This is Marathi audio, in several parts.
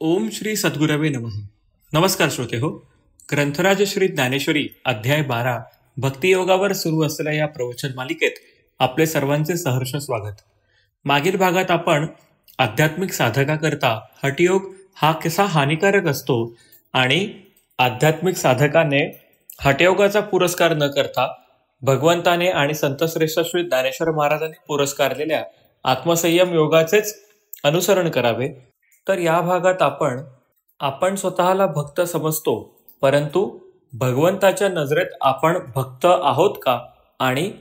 ओम श्री सद्गुरवे नमः. नमस्कार श्रोते हो. ग्रंथराज श्री ज्ञानेश्वरी अध्याय 12 भक्तियोगावर सुरू असलेल्या या प्रवचन मालिकेत आपले सर्वांचे सहर्ष स्वागत. मागील भागात आपण आध्यात्मिक साधकाकरता हठयोग हा कसा हानिकारक असतो आणि आध्यात्मिक साधकाने हठयोगाचा पुरस्कार न करता भगवंताने आणि संतश्रेष्ठ श्री ज्ञानेश्वर महाराजांनी पुरस्कारलेल्या आत्मसंयम योगाचेच अनुसरण करावे. तर या भागात आपण स्वतःला भक्त समजतो, परंतु भगवंताच्या नजरेत आपण भक्त आहोत का, आणि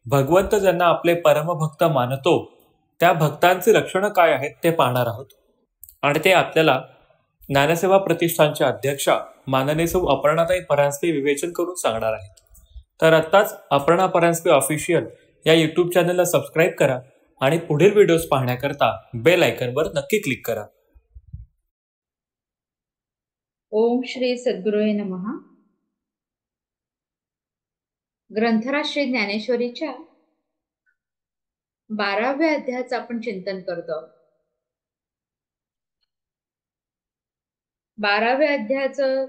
भगवंत ज्यांना आपले परमभक्त मानतो त्या भक्तांची लक्षणं काय आहेत ते पाहणार आहोत. आणि ते आपल्याला ज्ञानसेवा प्रतिष्ठानच्या अध्यक्षा माननीय सौ अपर्णाताई परांजपे विवेचन करून सांगणार आहेत. तर आत्ताच अपर्णा परांजपे ऑफिशियल या यूट्यूब चॅनलला सबस्क्राईब करा आणि पुढील व्हिडिओज पाहण्याकरता बेल आयकॉनवर नक्की क्लिक करा. ओम श्री सद्गुरुवे नमः. ग्रंथराज श्री ज्ञानेश्वरीच्या 12व्या अध्यायाचं आपण चिंतन करतो. 12व्या अध्यायाचं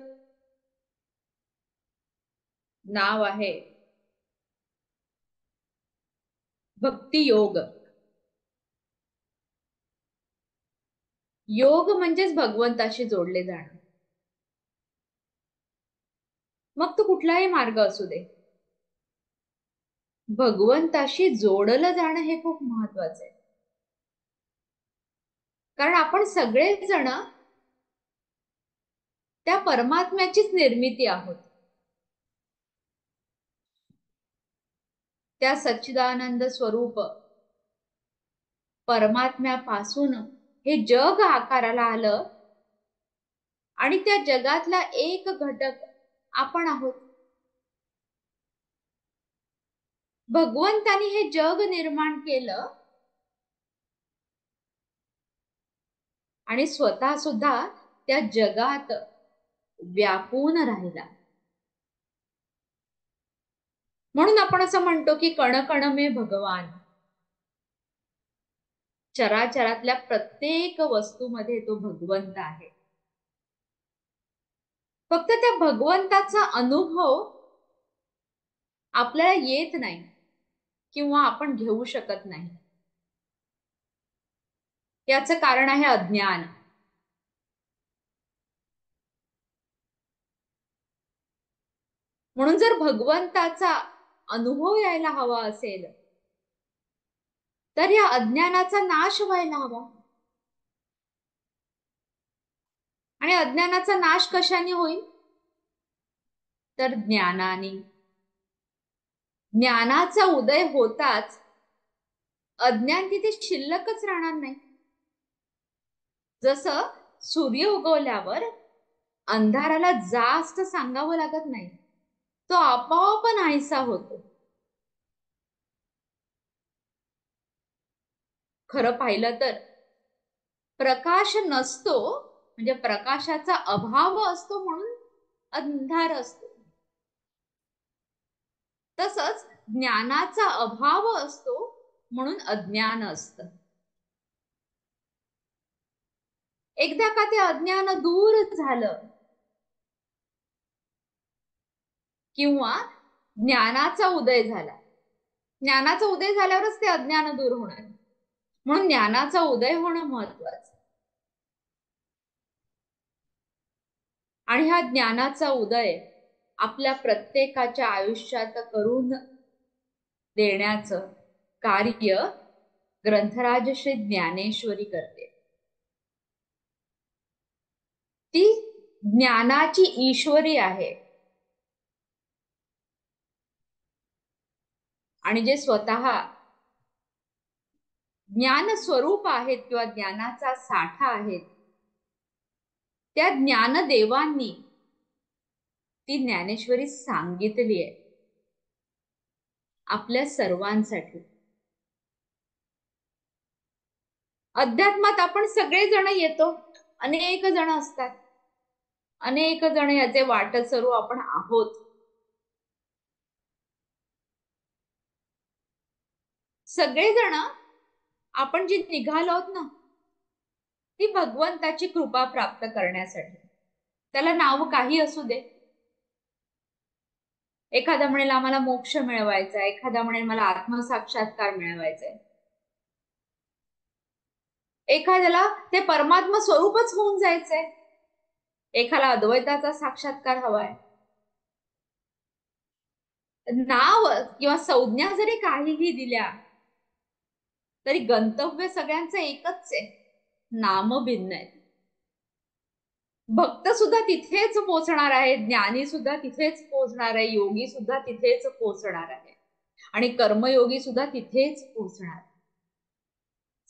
नाव आहे भक्ती योग. योग म्हणजेच भगवंताशी जोडले जाणं. मग तो कुठलाही मार्ग असू दे, भगवंताशी जोडलं जाणं हे खूप महत्वाचं आहे. कारण आपण सगळेजण त्या परमात्म्याचीच निर्मिती आहोत. त्या सच्चिदानंद स्वरूप परमात्म्यापासून हे जग आकाराला आलं आणि त्या जगातला एक घटक आपण आहोत. भगवंतानी हे जग निर्माण केलं आणि स्वतः सुद्धा त्या जगात व्यापून राहिला. म्हणून आपण असं म्हणतो की कण कण में भगवान. चराचरातल्या प्रत्येक वस्तूमध्ये तो भगवंत आहे. फक्त त्या भगवंताचा अनुभव आपल्याला येत नाही किंवा आपण घेऊ शकत नाही. याचं कारण आहे अज्ञान. म्हणून जर भगवंताचा अनुभव यायला हवा असेल तर या अज्ञानाचा नाश व्हायला हवा. आणि अज्ञानाचा नाश कशाने होईल? तर ज्ञानाने. ज्ञानाचा उदय होताच अज्ञान तिथे शिल्लकच राहणार नाही. जसं सूर्य उगवल्यावर अंधाराला जास्त सांगावं लागत नाही, तो आपोआप नाहीसा होतो. खरं पाहिलं तर प्रकाश नसतो म्हणजे प्रकाशाचा अभाव असतो म्हणून अंधार असतो. तसंच ज्ञानाचा अभाव असतो म्हणून अज्ञान असतं. एकदा का ते अज्ञान दूर झालं किंवा ज्ञानाचा उदय झाला, ज्ञानाचा उदय झाल्यावरच ते अज्ञान दूर होणार. म्हणून ज्ञानाचा उदय होणं महत्वाचं. आणि हा ज्ञानाचा उदय आपल्या प्रत्येकाच्या आयुष्यात करून देण्याचं कार्य ग्रंथराज श्री ज्ञानेश्वरी करते. ती ज्ञानाची ईश्वरी आहे आणि जे स्वतः ज्ञान स्वरूप आहेत किंवा ज्ञानाचा साठा आहेत, त्या ज्ञानदेवांनी ती ज्ञानेश्वरी सांगितली आहे आपल्या सर्वांसाठी. अध्यात्मात आपण सगळेजण येतो, अनेक जण असतात, अनेक जण याचे वाटसरू आपण आहोत. सगळेजण आपण जे निघालो आहोत ना, ती भगवंताची कृपा प्राप्त करण्यासाठी. त्याला नाव काही असू दे. एखादा म्हणेल आम्हाला मोक्ष मिळवायचा, एखादा म्हणेल मला आत्मसाक्षात्कार मिळवायचाय, एखाद्याला ते परमात्मा स्वरूपच होऊन जायचंय, एखादा अद्वैताचा साक्षात्कार हवाय. नाव किंवा संज्ञा जरी काहीही दिल्या तरी गंतव्य सगळ्यांचं एकच आहे, नाम भिन्न आहे. भक्त सुद्धा तिथेच पोहोचणार आहे, ज्ञानी सुद्धा तिथेच पोहोचणार आहे, योगी सुद्धा तिथेच पोहोचणार आहे, आणि कर्मयोगी सुद्धा तिथेच पोहोचणार.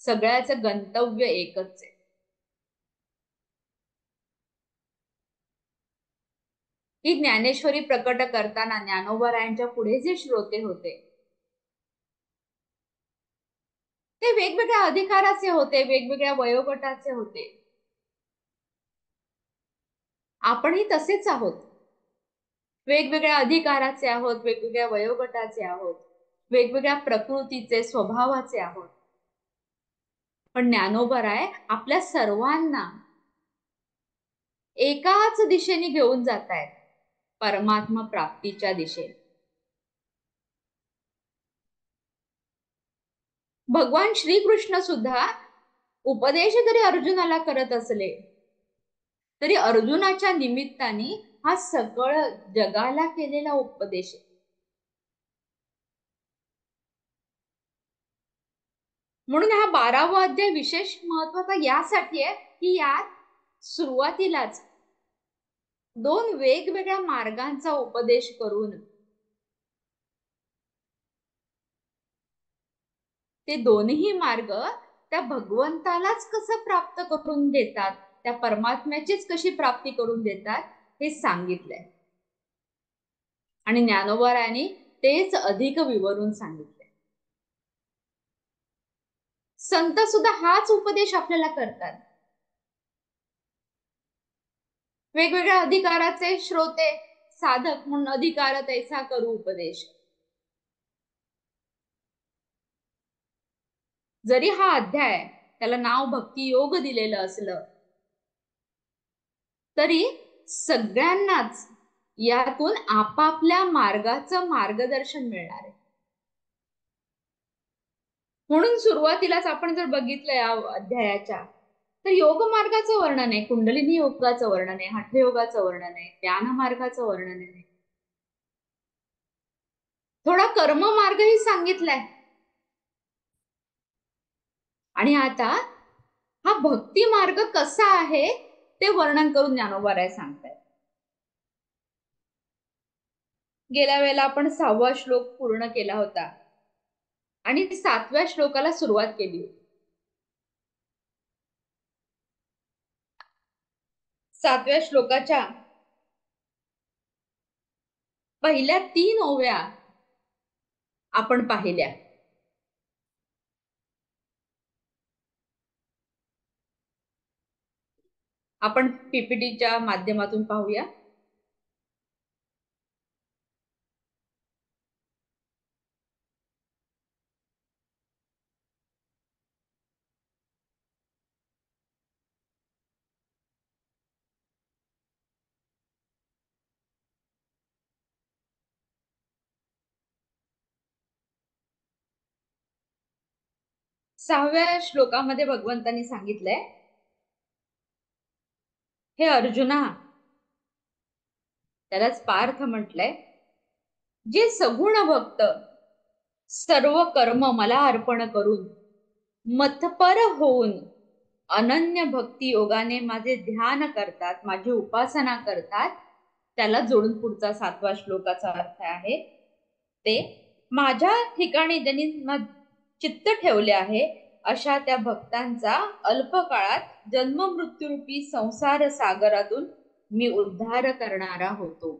सगळ्याचं गंतव्य एकच आहे. ही ज्ञानेश्वरी प्रकट करताना ज्ञानोबारायांच्या पुढे जे श्रोते होते ते वेगवेगळ्या अधिकाराचे होते, वेगवेगळ्या वयोगटाचे होते. आपणही तसेच आहोत, वेगवेगळ्या अधिकाराचे आहोत, वेगवेगळ्या वयोगटाचे आहोत, वेगवेगळ्या प्रकृतीचे, स्वभावाचे आहोत. पण ज्ञानोबाराय आपल्या सर्वांना एकाच दिशेने घेऊन जात आहेत, परमात्मा प्राप्तीच्या दिशेने. भगवान श्रीकृष्ण सुद्धा उपदेश जरी अर्जुनाला करत असले तरी अर्जुनाच्या निमित्ताने हा सकळ जगाला केलेला उपदेश आहे. म्हणून हा 12वा अध्याय विशेष महत्वाचा यासाठी आहे की यात सुरुवातीलाच 2 वेगवेगळ्या मार्गांचा उपदेश करून ते दोन्ही मार्ग त्या भगवंतालाच कसं प्राप्त करून देतात, त्या परमात्म्याचीच कशी प्राप्ती करून देतात हे सांगितलंय. आणि ज्ञानोबारायांनी तेच अधिक विवरून सांगितलंय. संत सुद्धा हाच उपदेश आपल्याला करतात. वेगवेगळ्या अधिकाराचे श्रोते साधक म्हणून अधिकार तैसा करू उपदेश. जरी हा अध्याय त्याला नाव भक्ती योग दिलेलं असलं तरी सगळ्यांनाच यातून आपापल्या मार्गाचं मार्गदर्शन मिळणार आहे. म्हणून सुरुवातीलाच आपण जर बघितलं या अध्यायाच्या तर योग मार्गाचं वर्णन आहे, कुंडलिनी योगाचं वर्णन आहे, हठयोगाचं वर्णन आहे, ज्ञान मार्गाचं वर्णन आहे, थोडा कर्म मार्गही सांगितलाय. आणि आता हा भक्ती मार्ग कसा आहे ते वर्णन करून ज्ञानोबाराय सांगतायत. गेल्या वेळेला आपण 6वा श्लोक पूर्ण केला होता आणि 7व्या श्लोकाला सुरुवात केली होती. 7व्या श्लोकाच्या पहिल्या 3 ओव्या आपण पाहिल्या. आपण पीपीटीच्या माध्यमातून पाहूया. सहाव्या श्लोकामध्ये भगवंतांनी सांगितलंय, हे अर्जुना, त्यालाच पार्थ म्हटलंय, जे सगुण भक्त सर्व कर्म मला अर्पण करून मतपर होऊन अनन्य भक्ती योगाने माझे ध्यान करतात, माझी उपासना करतात, त्याला जोडून पुढचा 7वा श्लोकाचा अर्थ आहे, ते माझ्या ठिकाणी ज्यांनी चित्त ठेवले आहे अशा त्या भक्तांचा अल्पकाळात जन्म मृत्यूरूपी संसार सागरातून मी उद्धार करणारा होतो.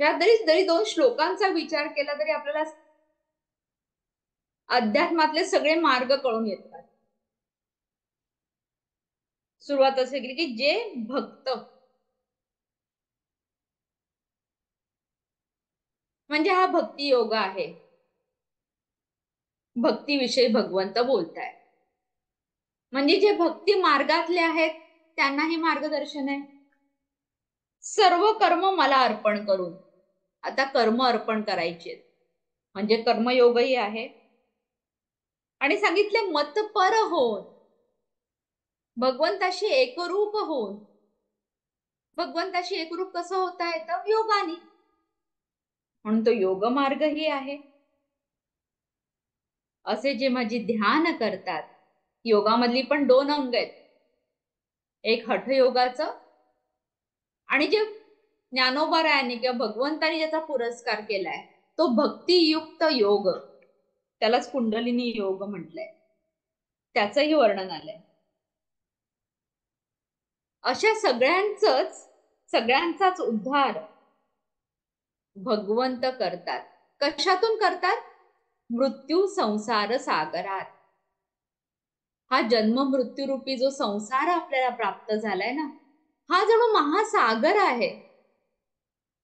या जरी 2 श्लोकांचा विचार केला तरी आपल्याला अध्यात्मातले सगळे मार्ग कळून येतात. सुरुवात असे केली की जे भक्त म्हणजे हा भक्ती योग आहे, भक्तीविषयी भगवंत बोलताय. म्हणजे जे भक्ती मार्गातले आहेत त्यांनाही मार्गदर्शन आहे. सर्व कर्म मला अर्पण करून, आता कर्म अर्पण करायचे म्हणजे कर्मयोगही आहे. आणि सांगितले मतपर होऊन, भगवंताशी एकरूप होऊन. भगवंताशी एकरूप कसं होता येतं? योगाने. म्हणून तो योग मार्गही आहे. असे जे माझे ध्यान करतात, योगामधली पण 2 अंग आहेत, एक हठयोगाचं आणि जे ज्ञानोबरायांनी किंवा भगवंतानी ज्याचा पुरस्कार केलाय तो भक्तियुक्त योग, त्यालाच कुंडलिनी योग म्हटलंय, त्याचंही वर्णन आलंय. अशा सगळ्यांचाच उद्धार भगवंत करतात. कशातून करतात? मृत्यू संसार सागरात. हा जन्म मृत्यू रूपी जो संसार आपल्याला प्राप्त झालाय ना, हा जणू महासागर आहे.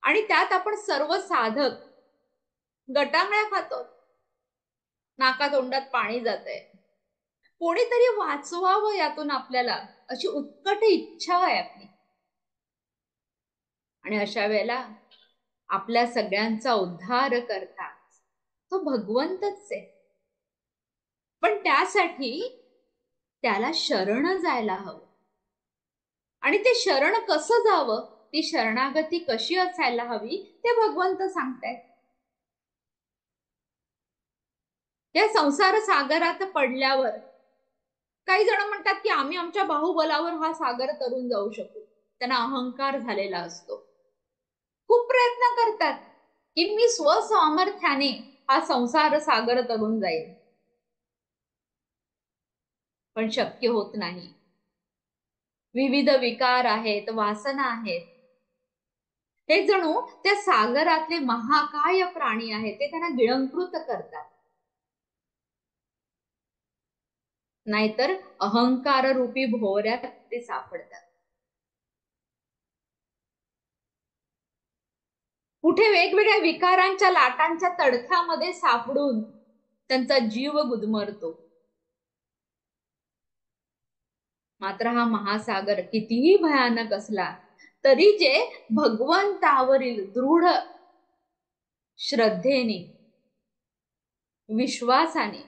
आणि त्यात आपण सर्व साधक गटांगळ्या खातो, नाकातोंडात पाणी जातंय. कोणीतरी वाचवावं यातून आपल्याला, अशी उत्कट इच्छा आहे आपली. आणि अशा वेळेला आपल्या सगळ्यांचा उद्धार करता तो भगवंतच आहे. पण त्यासाठी त्याला शरण जायला हवं. आणि ते शरण कसं जावं, ती शरणागती कशी असायला हवी, ते भगवंत सांगतायत. या संसार सागरात पडल्यावर काही जण म्हणतात की आम्ही आमच्या बाहुबलावर हा सागर तरून जाऊ शकू. त्यांना अहंकार झालेला असतो. खूप प्रयत्न करतात की मी स्वसामर्थ्याने हा संसार सागर तरून जाईल, पण शक्य होत नाही. विविध विकार आहेत, वासना आहेत. हे जणू त्या सागरातले महाकाय प्राणी आहेत, ते त्यांना गिळंकृत करतात. नाहीतर अहंकार रूपी भोवऱ्यात ते सापडतात. कुठे वेगवेगळ्या विकारांच्या लाटांच्या तडख्यामध्ये सापडून त्यांचा जीव गुदमरतो. मात्र हा महासागर कितीही भयानक असला तरी जे भगवंतावरील दृढ श्रद्धेने, विश्वासाने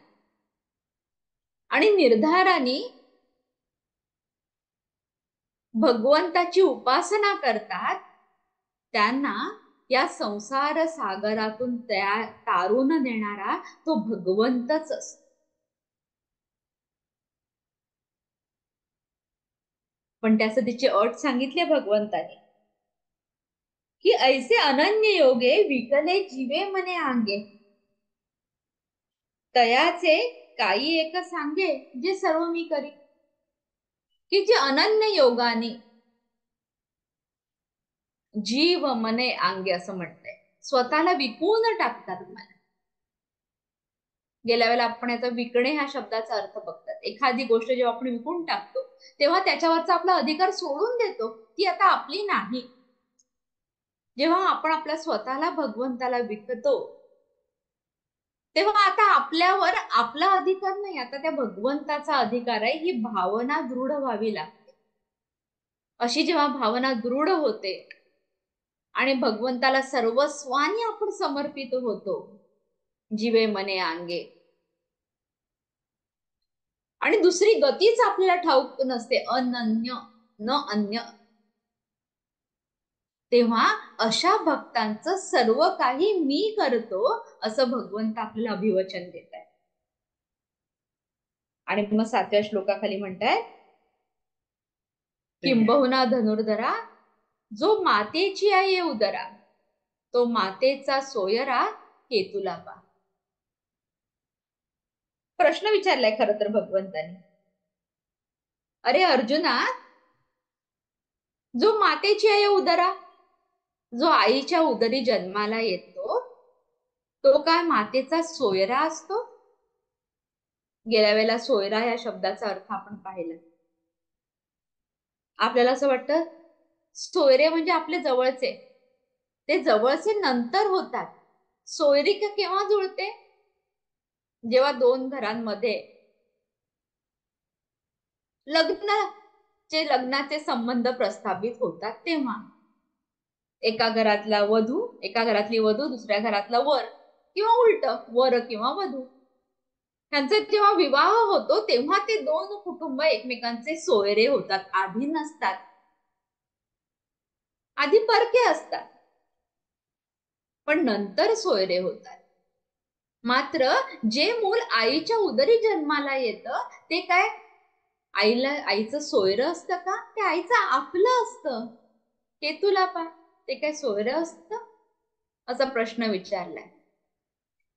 आणि निर्धाराने भगवंताची उपासना करतात, त्यांना या संसार सागरातून तारून नेणारा तो भगवंतच असतो. पण त्यासाठीची अट सांगितली भगवंताने की ऐसे अनन्य योगे विकले जीवे मने आंगे, तयाचे काही एक सांगे जे सर्व मी करी. की जे अनन्य योगाने जीव मने अंगे असं म्हटलंय, स्वतःला विकून टाकतात मला. गेल्या वेळेला आपण याचा विकणे ह्या शब्दाचा अर्थ बघतात. एखादी गोष्ट जेव्हा आपण विकून टाकतो तेव्हा त्याच्यावरचा आपला अधिकार सोडून देतो, ती आता आपली नाही. जेव्हा आपण आपल्या स्वतःला भगवंताला विकतो तेव्हा आता आपल्यावर आपला अधिकार नाही, आता त्या भगवंताचा अधिकार आहे. ही भावना दृढ व्हावी लागते. अशी जेव्हा भावना दृढ होते आणि भगवंताला सर्वस्वानी आपण समर्पित होतो, जीवे मने अंगे, आणि दुसरी गतीच आपल्याला ठाऊक नसते, अनन्य न अन्य, तेव्हा अशा भक्तांचं सर्व काही मी करतो असं भगवंत आपल्याला अभिवचन देत आहे. आणि मग 7व्या श्लोकाखाली म्हणताय, किंबहुना धनुर्धरा जो मातेची आहे उदरा, तो मातेचा सोयरा केतुला पा. प्रश्न विचारलाय खर तर भगवंतानी. अरे अर्जुना, जो मातेची आहे उदरा, जो आईच्या उदरी जन्माला येतो, तो काय मातेचा सोयरा असतो? गेल्या वेळेला सोयरा या शब्दाचा अर्थ आपण पाहिला. आपल्याला असं वाटतं सोयरे म्हणजे आपले जवळचे, ते जवळचे नंतर होतात. सोयरी केव्हा जुळते? जेव्हा 2 घरांमध्ये लग्नाचे संबंध प्रस्थापित होतात तेव्हा एका घरातली वधू दुसऱ्या घरातला वर, किंवा उलट वर किंवा वधू, त्यांचा जेव्हा विवाह होतो तेव्हा ते दोन कुटुंब एकमेकांचे सोयरे होतात. आधी नसतात, आधी परके असतात, पण नंतर सोयरे होतात. मात्र जे मूल आईच्या उदरी जन्माला येतं ते काय आईचं सोयरं असतं का? ते आईचं आपलं असतं. केतूला पा, ते काय सोयरं असतं? असा प्रश्न विचारलाय.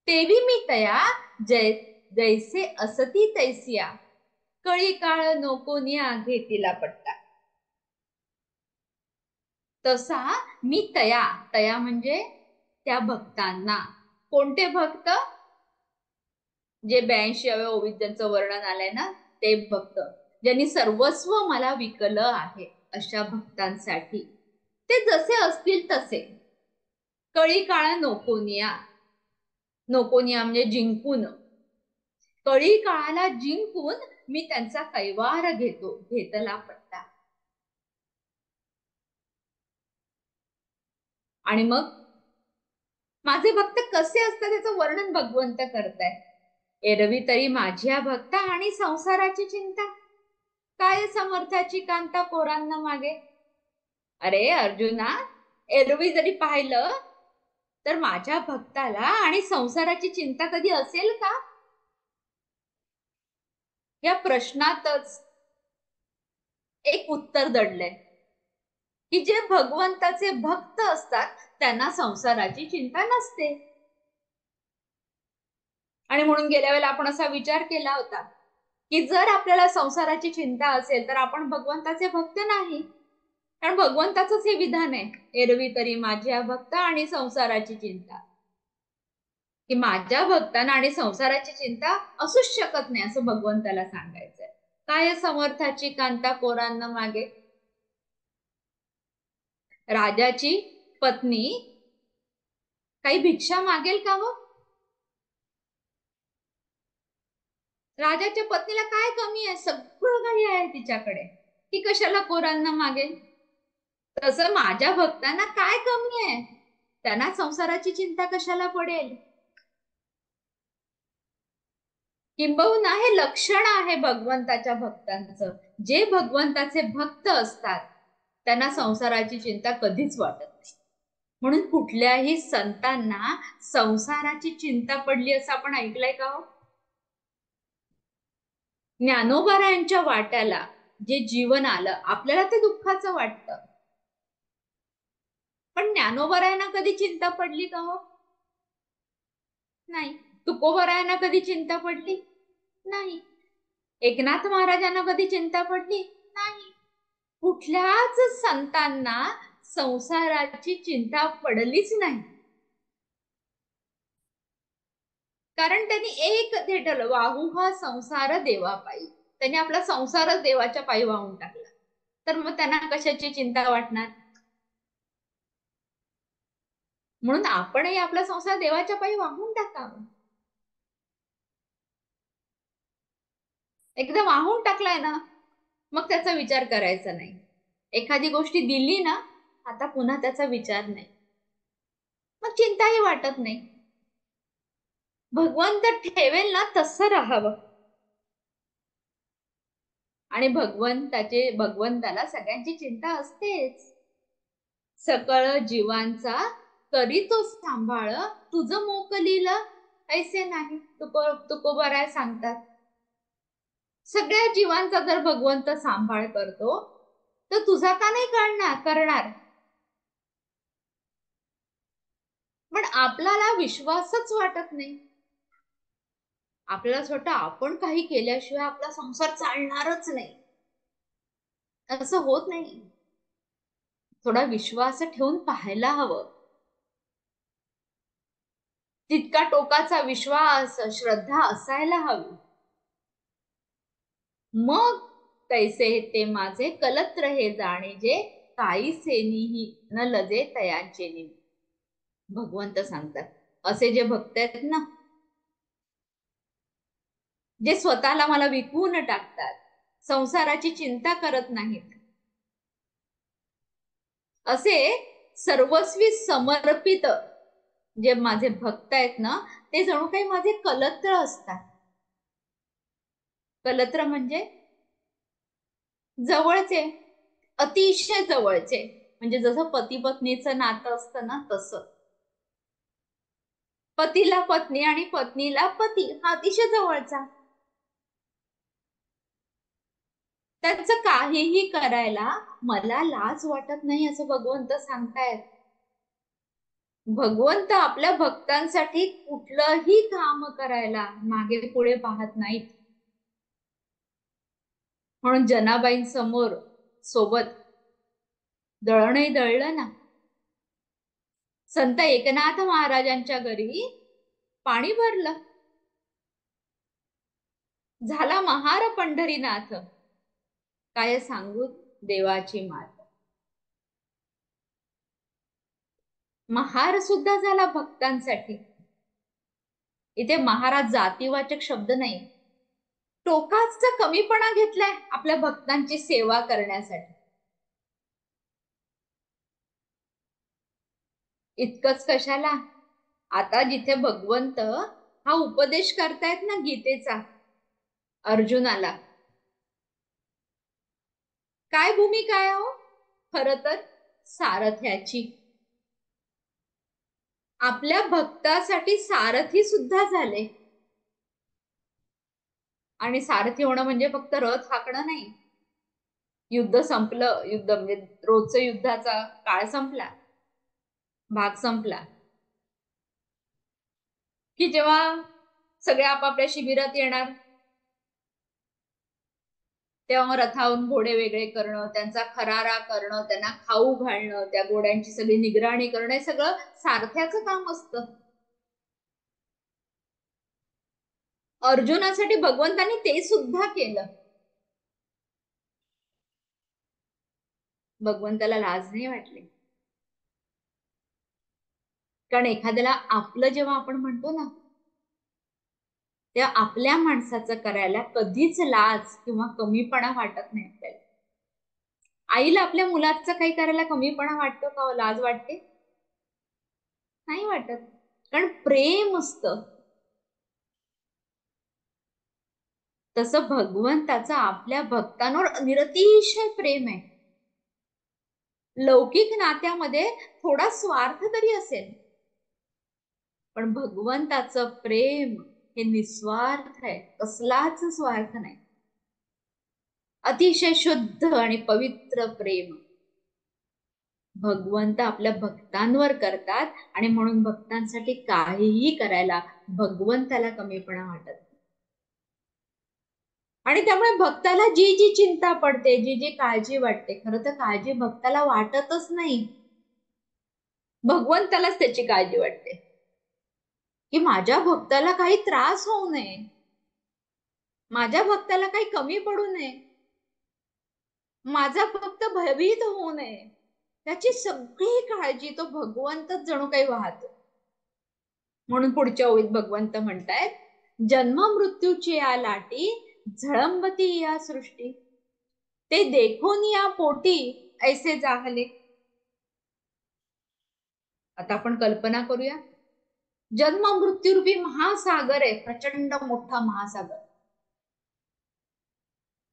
तेवी मी तया जैसे असती तैसिया, कळी काळ नोकोनिया घेतीला पट्टा. तसा मी तया म्हणजे त्या भक्तांना. कोणते भक्त? जे 82व्या ओवीत ज्यांचं वर्णन आलंय ना, ते भक्त ज्यांनी सर्वस्व मला विकलं आहे, अशा भक्तांसाठी ते जसे असतील तसे. कळी काळ नोकोनिया, नोकोनिया म्हणजे जिंकून, कळी काळाला जिंकून मी त्यांचा कैवार घेतला पट्टा. आणि मग माझे भक्त कसे असतात त्याचं वर्णन भगवंत करताय. एरवी तरी माझ्या भक्ता आणि संसाराची चिंता, काय समर्थाची कांता कोरांना मागे. अरे अर्जुना, एरवी जरी पाहिलं तर माझ्या भक्ताला आणि संसाराची चिंता कधी असेल का? या प्रश्नातच एक उत्तर दडलंय की जे भगवंताचे भक्त असतात त्यांना संसाराची चिंता नसते. आणि म्हणून गेल्या वेळेला आपण असा विचार केला होता की जर आपल्याला संसाराची चिंता असेल तर आपण भगवंताचे भक्त नाही. कारण भगवंताचंच हे विधान आहे, एरवी तरी माझ्या भक्त आणि संसाराची चिंता, की माझ्या भक्तांना आणि संसाराची चिंता असूच शकत नाही असं भगवंताला सांगायचंय. काय समर्थाची कांता कोरांना मागे. राजाची पत्नी काही भिक्षा मागेल का हो? राजाच्या पत्नीला काय कमी आहे? सगळं काही आहे तिच्याकडे, ती कशाला कोरांना मागेल? तसं माझ्या भक्तांना काय कमी आहे? त्यांना संसाराची चिंता कशाला पडेल? किंबहुना हे लक्षण आहे भगवंताच्या भक्तांचं. जे भगवंताचे भक्त असतात त्यांना संसाराची चिंता कधीच वाटत नाही. म्हणून कुठल्याही संतांना संसाराची चिंता पडली असं आपण ऐकलंय का हो? ज्ञानोबारायांच्या वाट्याला जे जीवन आलं आपल्याला ते दुःखाचं वाटतं, पण ज्ञानोबारायांना कधी चिंता पडली का हो? नाही. तुकोबारायांना कधी चिंता पडली? नाही. एकनाथ महाराजांना कधी चिंता पडली? नाही. कुठल्याच संतांना संसाराची चिंता पडलीच नाही. कारण त्यांनी एक धेटलं, वाहू हा संसार देवापायी. त्यांनी आपला संसारच देवाच्या पायी वाहून टाकला, तर मग त्यांना कशाची चिंता वाटणार? म्हणून आपणही आपला संसार देवाच्या पायी वाहून टाकावा. एकदा वाहून टाकलाय ना, मग त्याचा विचार करायचा नाही. एखादी गोष्टी दिली ना, आता पुन्हा त्याचा विचार नाही, मग चिंताही वाटत नाही. भगवंत ठेवेल ना तसं राहावं. आणि भगवंताला सगळ्यांची चिंता असतेच. सकळ जीवांचा करी तो सांभाळ, तुझं मोकलीला ऐसे नाही. तुकोबाराय सांगतात, सगळ्या जीवांचा जर भगवंत सांभाळ करतो तर तुझा का नाही करणार? पण आपल्याला विश्वासच वाटत नाही. आपल्याला असं वाटतं आपण काही केल्याशिवाय आपला संसार चालणारच नाही. असं होत नाही. थोडा विश्वास ठेवून पाहायला हवं. तितका टोकाचा विश्वास, श्रद्धा असायला हवी. मग तैसे ते माझे कलत्र हे जाणे जे, काही सेनीही न लजे तयांचे नि. भगवंत सांगतात, असे जे भक्त आहेत ना, जे स्वतःला मला विकून टाकतात, संसाराची चिंता करत नाहीत. असे सर्वस्वी समर्पित जे माझे भक्त आहेत ना, ते जणू काही माझे कलत्र असतात. कलत्र म्हणजे जवळचे, अतिशय जवळचे. म्हणजे जसं पती पत्नीचं नातं असतं ना, तसं. पतीला पत्नी आणि पत्नीला पती हा अतिशय जवळचा. त्यांचं काहीही करायला मला लाज वाटत नाही असं भगवंत सांगतायत. भगवंत आपल्या भक्तांसाठी कुठलंही काम करायला मागे पुढे पाहत नाहीत. म्हणून जनाबाईंसमोर सोबत दळणही दळलं ना. संत एकनाथ महाराजांच्या घरी पाणी भरलं. झाला महार पंढरीनाथ, काय सांगू देवाची मात. महार सुद्धा झाला भक्तांसाठी. इथे महाराज जातीवाचक शब्द नाही, टोकाचा कमीपणा घेतलाय आपल्या भक्तांची सेवा करण्यासाठी. इतकंच कशाला, आता जिथे भगवंत हा उपदेश करतायत ना गीतेचा अर्जुनाला, काय भूमिका आहे हो? खर तर सारथ्याची. आपल्या भक्तासाठी सारथी सुद्धा झाले. आणि सारथी होणं म्हणजे फक्त रथ हाकणं नाही. युद्ध संपलं, युद्ध म्हणजे रोजचं युद्धाचा काळ संपला, भाग संपला, की जेव्हा सगळे आपापल्या शिबिरात येणार, तेव्हा रथावरून घोडे वेगळे करणं, त्यांचा खरारा करणं, त्यांना खाऊ घालणं, त्या घोड्यांची सगळी निगराणी करणं, हे सगळं सारथ्याचं काम असतं. अर्जुनासाठी भगवंतानी ते सुद्धा केलं. भगवंताला लाज नाही वाटली. कारण एखाद्याला आपलं जेव्हा आपण म्हणतो ना, तेव्हा आपल्या माणसाचं करायला कधीच लाज किंवा कमीपणा वाटत नाही आपल्याला. आईला आपल्या मुलाचं काही करायला कमीपणा वाटतो का, लाज वाटते? नाही वाटत, कारण प्रेम असतं. तसं भगवंताचं आपल्या भक्तांवर निरतिशय प्रेम आहे. लौकिक नात्यामध्ये थोडा स्वार्थ तरी असेल, पण भगवंताचं प्रेम हे निस्वार्थ आहे, कसलाच स्वार्थ नाही. अतिशय शुद्ध आणि पवित्र प्रेम भगवंत आपल्या भक्तांवर करतात. आणि म्हणून भक्तांसाठी काहीही करायला भगवंताला कमीपणा वाटत नाही. आणि त्यामुळे भक्ताला जी जी चिंता पडते, जी जी काळजी वाटते, खरं तर काळजी भक्ताला वाटतच नाही, भगवंतालाच त्याची काळजी वाटते, की माझ्या भक्ताला काही त्रास होऊ नये, माझ्या भक्ताला काही कमी पडू नये, माझा भक्त भयभीत होऊ नये, त्याची सगळी काळजी तो भगवंतच जणू काही वाहतो. म्हणून पुढच्या ओळीत भगवंत म्हणतायत, जन्म मृत्यूची या लाटी झळंबती या सृष्टी, ते देखून या पोटी ऐसे जाहले. आता आपण कल्पना करूया, जन्म मृत्यू रूपी महासागर आहे, प्रचंड मोठा महासागर,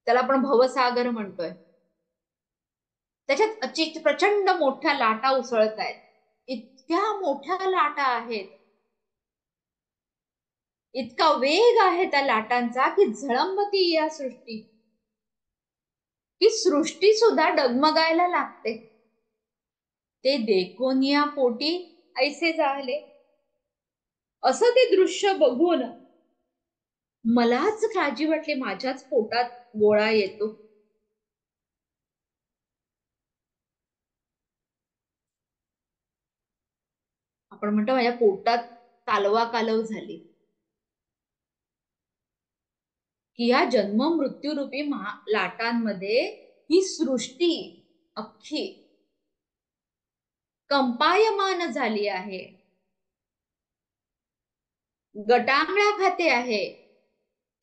त्याला आपण भवसागर म्हणतोय. त्याच्यात प्रचंड मोठ्या लाटा उसळत आहेत. इतक्या मोठ्या लाटा आहेत, इतका वेग आहे त्या लाटांचा, की झळंबती या सृष्टी, की सृष्टी सुद्धा डगमगायला लागते. ते देखून या पोटी ऐसे जाहले. असं ते दृश्य बघून मलाच काळजी वाटली, माझ्याच पोटात गोळा येतो. आपण म्हणतो माझ्या पोटात कालवा कालव झाली, की या जन्म मृत्यू रूपी लाटांमध्ये ही सृष्टी अख्खी कंपायमान झाली आहे, गटांगळ्या खाते आहे.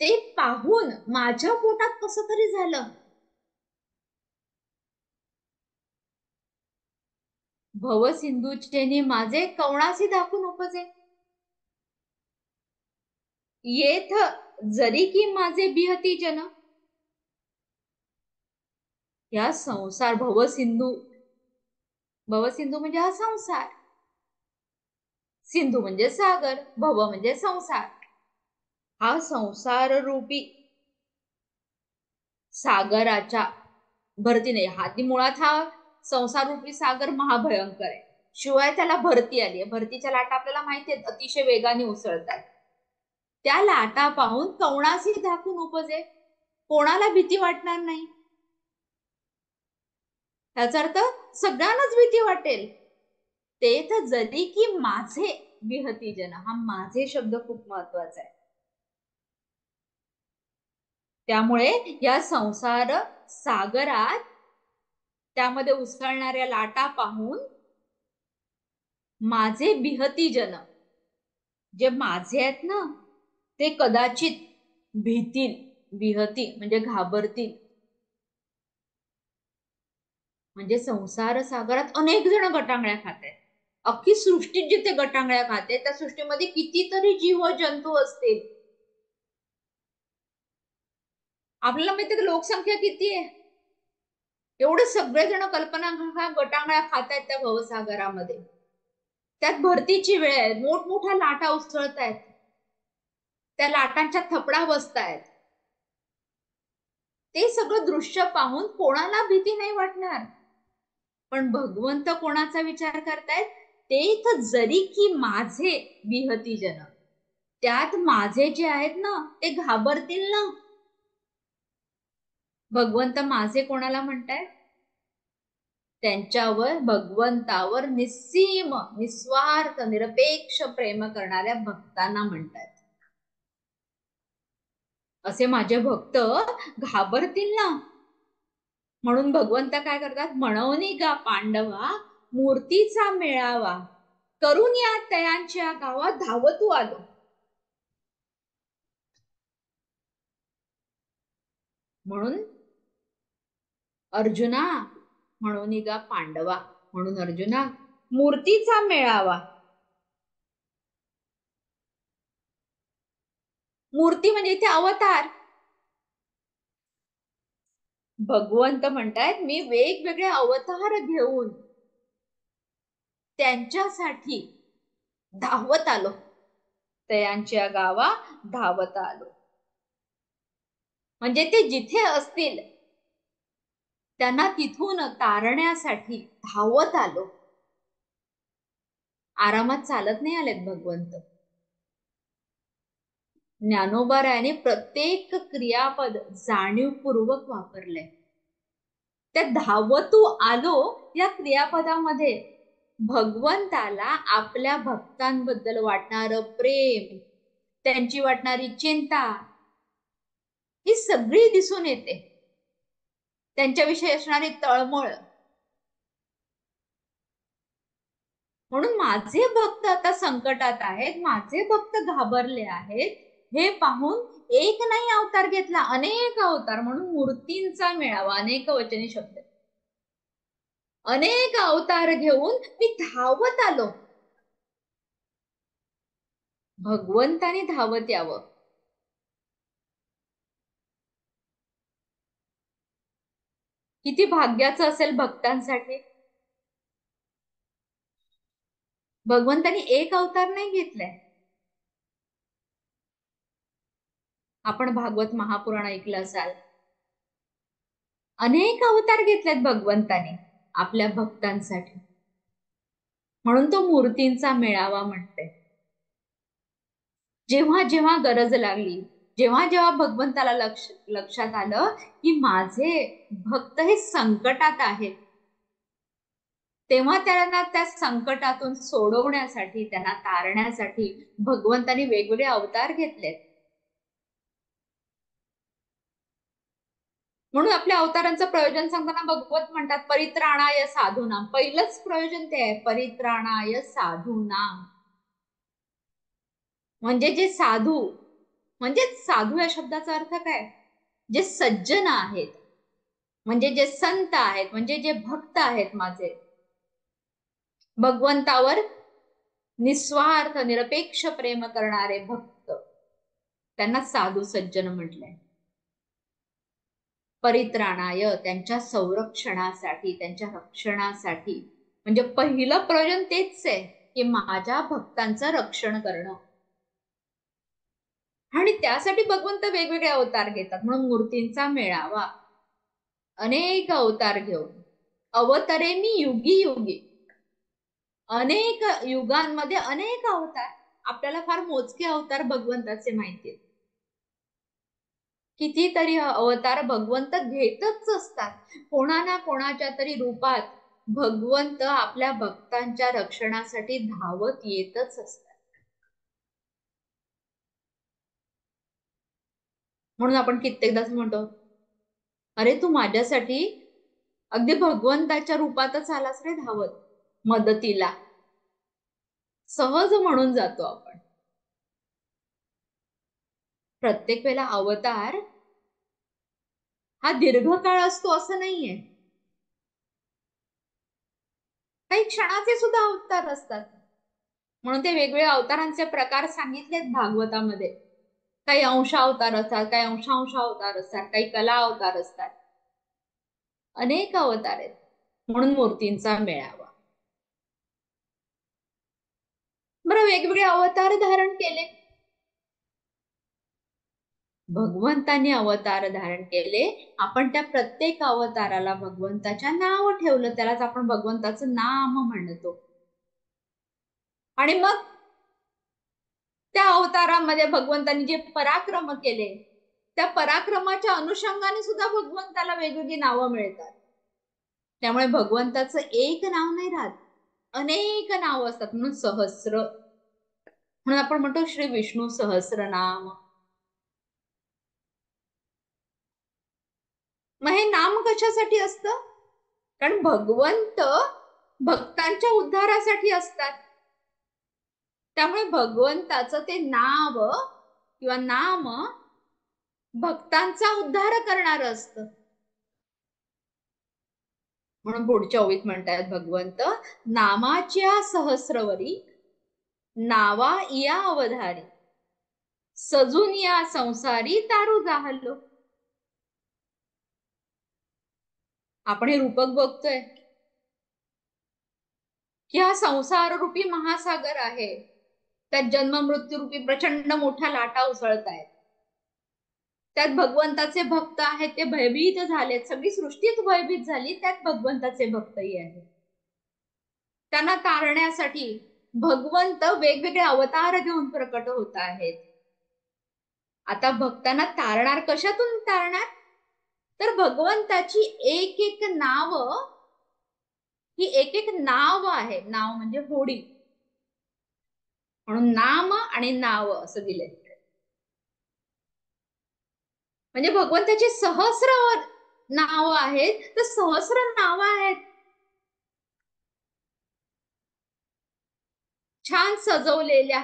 ते पाहून माझ्या पोटात कसं तरी झालं. भवसिंधूचेनी माझे कवणासी दाखवून उपजे. येथ जरी की माझे बिहती जन. या संसार भवसिंधू, भवसिंधू म्हणजे हा संसार, सिंधू म्हणजे सागर, भव म्हणजे संसार. हा संसार रूपी सागराच्या भरती नाही. हाती मुळात हा संसार रूपी सागर महाभयंकर आहे. शिवाय त्याला भरती आली. भरतीच्या लाटा आपल्याला माहिती आहेत, अतिशय वेगाने उसळतात. त्या लाटा पाहून कवणासी धाकून उपजे. कोणाला भीती वाटणार नाही. त्याचा अर्थ सगळ्यांनाच भीती वाटेल. ते तर जरी की माझे विहती जन. हा माझे शब्द खूप महत्वाचा आहे. त्यामुळे या संसार सागरात त्यामध्ये उसळणाऱ्या लाटा पाहून माझे बिहती जन, जे माझे आहेत ना, ते कदाचित भीतील. बिहती म्हणजे घाबरतील. म्हणजे संसार सागरात अनेक जण गटांगळ्या खातात. अख्खी सृष्टी जिथे गटांगळ्या खाते, त्या सृष्टीमध्ये कितीतरी जीव जंतू असतील. आपल्याला माहिती आहे लोकसंख्या किती आहे. एवढे सगळेजण कल्पना गटांगळ्या खात आहेत त्या भवसागरामध्ये. त्यात भरतीची वेळ आहे, मोठमोठ्या लाटा उसळत आहेत, त्या लाटांच्या थपडा बसतायत. ते सगळं दृश्य पाहून कोणाला भीती नाही वाटणार. पण भगवंत कोणाचा विचार करतायत. ते जरी की माझे बिहती जन, त्यात माझे जे आहेत ना ते घाबरतील ना. भगवंत माझे कोणाला म्हणतायत. त्यांच्यावर, भगवंतावर निस्सीम निस्वार्थ निरपेक्ष प्रेम करणाऱ्या भक्तांना म्हणतात. असे माझे भक्त घाबरतील ना. म्हणून भगवंत काय करतात. म्हणवनी गा पांडवा मूर्तीचा मेळावा, करून या तयांच्या गावात धावतू आलो. म्हणून अर्जुना, म्हणून गा पांडवा, म्हणून अर्जुना मूर्तीचा मेळावा. मूर्ती म्हणजे इथे अवतार. भगवंत म्हणतायत मी वेगवेगळे अवतार घेऊन त्यांच्यासाठी धावत आलो. तयांच्या गावा धावत आलो. म्हणजे ते जिथे असतील त्यांना तिथून तारण्यासाठी धावत आलो. आरामात चालत नाही आलेत भगवंत. ज्ञानोबारायाने प्रत्येक क्रियापद जाणीवपूर्वक वापरले. त्या धावतू आलो या क्रियापदामध्ये भगवंताला आपल्या भक्तांबद्दल वाटणार प्रेम, त्यांची वाटणारी चिंता, ही सगळी दिसून येते. त्यांच्याविषयी असणारी तळमळ. म्हणून माझे भक्त आता संकटात आहेत, माझे भक्त घाबरले आहेत, हे पाहून एक नाही अवतार घेतला, अनेक अवतार. म्हणून मूर्तींचा मेळावा, अनेक वचनी शब्द. अनेक अवतार घेऊन मी धावत आलो. भगवंताने धावत यावं. किती भाग्याचं असेल भक्तांसाठी. भगवंतानी एक अवतार नाही घेतलाय. आपण भागवत महापुराण ऐकलं असाल. अनेक अवतार घेतलेत भगवंताने आपल्या भक्तांसाठी. म्हणून तो मूर्तींचा मेळावा म्हणते. जेव्हा जेव्हा गरज लागली, जेव्हा जेव्हा भगवंताला लक्षात आलं की माझे भक्त हे संकटात आहेत, तेव्हा त्यांना त्या संकटातून सोडवण्यासाठी, त्यांना तारण्यासाठी भगवंतानी वेगवेगळे अवतार घेतलेत. म्हणून आपल्या अवतारांचं प्रयोजन सांगताना भगवत म्हणतात परित्राणाय साधूनाम. पहिलंच प्रयोजन ते आहे, परित्राणाय साधूनाम. म्हणजे जे साधू म्हणजे साधू या शब्दाचा अर्थ काय? जे सज्जन आहेत, म्हणजे जे संत आहेत, म्हणजे जे भक्त आहेत माझे, भगवंतावर निस्वार्थ निरपेक्ष प्रेम करणारे भक्त, त्यांना साधू सज्जन म्हटलंय. परित्राणाय, त्यांच्या संरक्षणासाठी, त्यांच्या रक्षणासाठी. म्हणजे पहिलं प्रयोजन तेच आहे की माझ्या भक्तांचं रक्षण करणं. आणि त्यासाठी भगवंत वेगवेगळे अवतार घेतात, म्हणून मूर्तींचा मेळावा. अनेक अवतार घेऊन, अवतरे मी युगी युगी, अनेक युगांमध्ये अनेक अवतार. आपल्याला फार मोजके अवतार भगवंताचे माहिती, कितीतरी अवतार भगवंत घेतच असतात. कोणा ना कोणाच्या तरी रूपात भगवंत आपल्या भक्तांच्या रक्षणासाठी धावत येतच असतात. म्हणून आपण कित्येकदा म्हणतो, अरे तू माझ्यासाठी अगदी भगवंताच्या रूपातच आलास रे धावत मदतीला. सहज म्हणून जातो आपण. प्रत्येक वेळेला अवतार हा दीर्घकाळ असतो असं नाहीये. काही क्षणाचे सुद्धा अवतार असतात. म्हणून ते वेगवेगळ्या अवतारांचे प्रकार सांगितलेत भागवतामध्ये. काही अंश अवतार असतात, काही अंशांश अवतार असतात, काही कला अवतार असतात. अनेक अवतार आहेत, म्हणून मूर्तींचा मेळावा. बरं, वेगवेगळे अवतार धारण केले, भगवंतांनी अवतार धारण केले. आपण त्या प्रत्येक अवताराला भगवंताच्या नाव ठेवलं, त्यालाच आपण भगवंताचं नाम म्हणतो. आणि मग त्या अवतारामध्ये भगवंतांनी जे पराक्रम केले, त्या पराक्रमाच्या अनुषंगाने सुद्धा भगवंताला वेगवेगळी नावं मिळतात. त्यामुळे भगवंताचं एक नाव नाही राहत, अनेक नाव असतात. म्हणून सहस्र, म्हणून आपण म्हणतो श्री विष्णू सहस्रनाम. मग हे नाम कशासाठी असतं? कारण भगवंत भक्तांच्या उद्धारासाठी असतात. त्यामुळे भगवंताचं ते नाव किंवा नाम भक्तांचा उद्धार करणार असतं. म्हणून पुढच्या ओळीत म्हणतात भगवंत, नामाच्या सहस्रवरी नावा या अवधारी, सजून या संसारी तारू जाहलो. आपण हे रूपक बघतोय की हा संसार रूपी महासागर आहे, त्यात जन्म मृत्यू रूपी प्रचंड मोठ्या लाटा उसळत आहेत. त्यात भगवंताचे भक्त आहेत, ते भयभीत झालेत. सगळी सृष्टीच भयभीत झाली, त्यात भगवंताचे भक्तही आहेत. त्यांना तारण्यासाठी भगवंत वेगवेगळे अवतार घेऊन प्रकट होत आहेत. आता भक्तांना तारणार, कशातून तारणार? तर भगवंताची एक एक नाव, ही एक एक नाव आहे. नाव म्हणजे होडी, म्हणून नाम आणि नाव असं दिलंय. म्हणजे भगवंताची सहस्र नाव आहेत, तर सहस्र नाव आहेत, छान सजवलेल्या.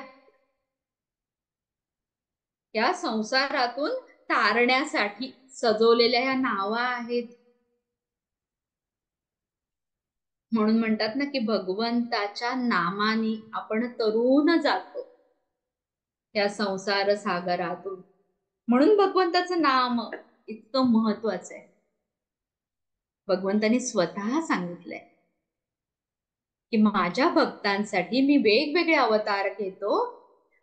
या संसारातून तारण्यासाठी सजवलेल्या ह्या नावा आहेत. म्हणून म्हणतात ना की भगवंताच्या नामाने आपण तरुण जातो या संसार सागरातून. म्हणून भगवंताचं नाम इतकं महत्वाचं आहे. भगवंतानी स्वतः सांगितलंय की माझ्या भक्तांसाठी मी वेगवेगळे अवतार घेतो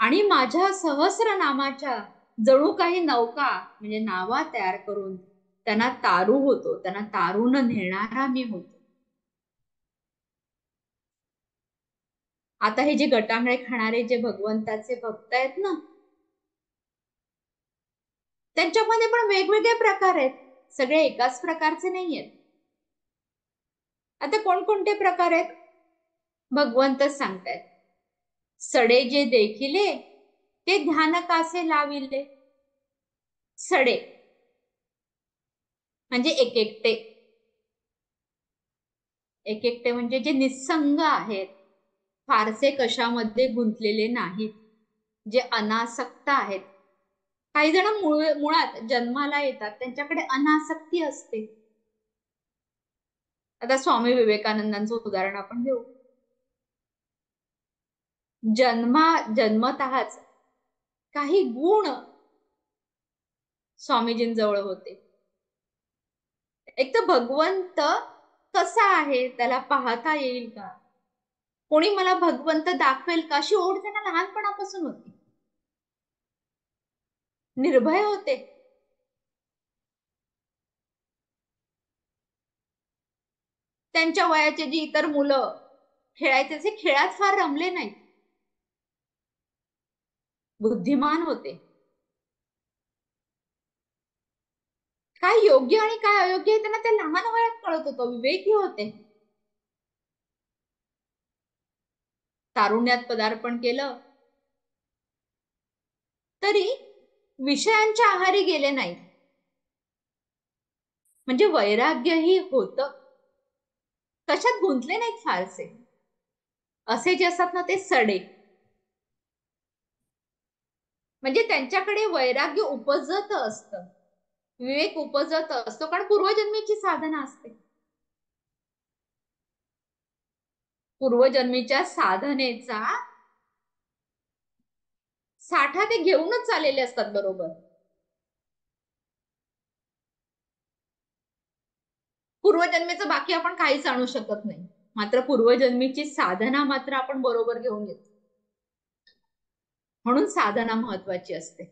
आणि माझ्या सहस्र नामाच्या जणू काही नौका म्हणजे नावा तयार करून त्यांना तारू होतो, त्यांना तारून नेणारा मी होतो. आता हे जे गटांगळे खाणारे जे भगवंताचे भक्त आहेत ना, त्यांच्यामध्ये पण वेगवेगळे प्रकार आहेत, सगळे एकाच प्रकारचे नाही आहेत. आता कोणकोणते प्रकार आहेत भगवंतच सांगतायत. सडे जे देखिले ते ध्यान कासे लाविले. सडे म्हणजे एक एकटे, एक एकटे म्हणजे जे निस्संग आहेत, फारसे कशामध्ये गुंतलेले नाहीत, जे अनासक्त आहेत. काही जण मुळात जन्माला येतात त्यांच्याकडे अनासक्ती असते. आता स्वामी विवेकानंदांचं उदाहरण आपण घेऊ. जन्मतःच काही गुण स्वामीजींजवळ होते. एक तर भगवंत कसा आहे त्याला पाहता येईल का, कोणी मला भगवंत दाखवेल का, अशी ओढ त्यांना लहानपणापासून होती. निर्भय होते. त्यांच्या वयाचे जी इतर मुलं खेळायचे असे खेळात फार रमले नाहीत. बुद्धिमान होते. काय योग्य आणि काय अयोग्य आहे त्यांना त्या लहान वयात कळत होतं. विवेकी होते. तारुण्यात पदार्पण केलं तरी विषयांच्या आहारी गेले नाही. म्हणजे वैराग्यही होत. कशात गुंतले नाहीत फारसे. असे जे असतात ना ते सडे. म्हणजे त्यांच्याकडे वैराग्य उपजत असतं, विवेक उपजत असतो, कारण पूर्वजन्मीची साधना असते. पूर्वजन्मीच्या साधनेचा साठा ते घेऊनच चाललेले असतात. बरोबर. पूर्वजन्मीचं बाकी आपण काहीच आणू शकत नाही, मात्र पूर्वजन्मीची साधना मात्र आपण बरोबर घेऊन येतो. म्हणून साधना महत्वाची असते.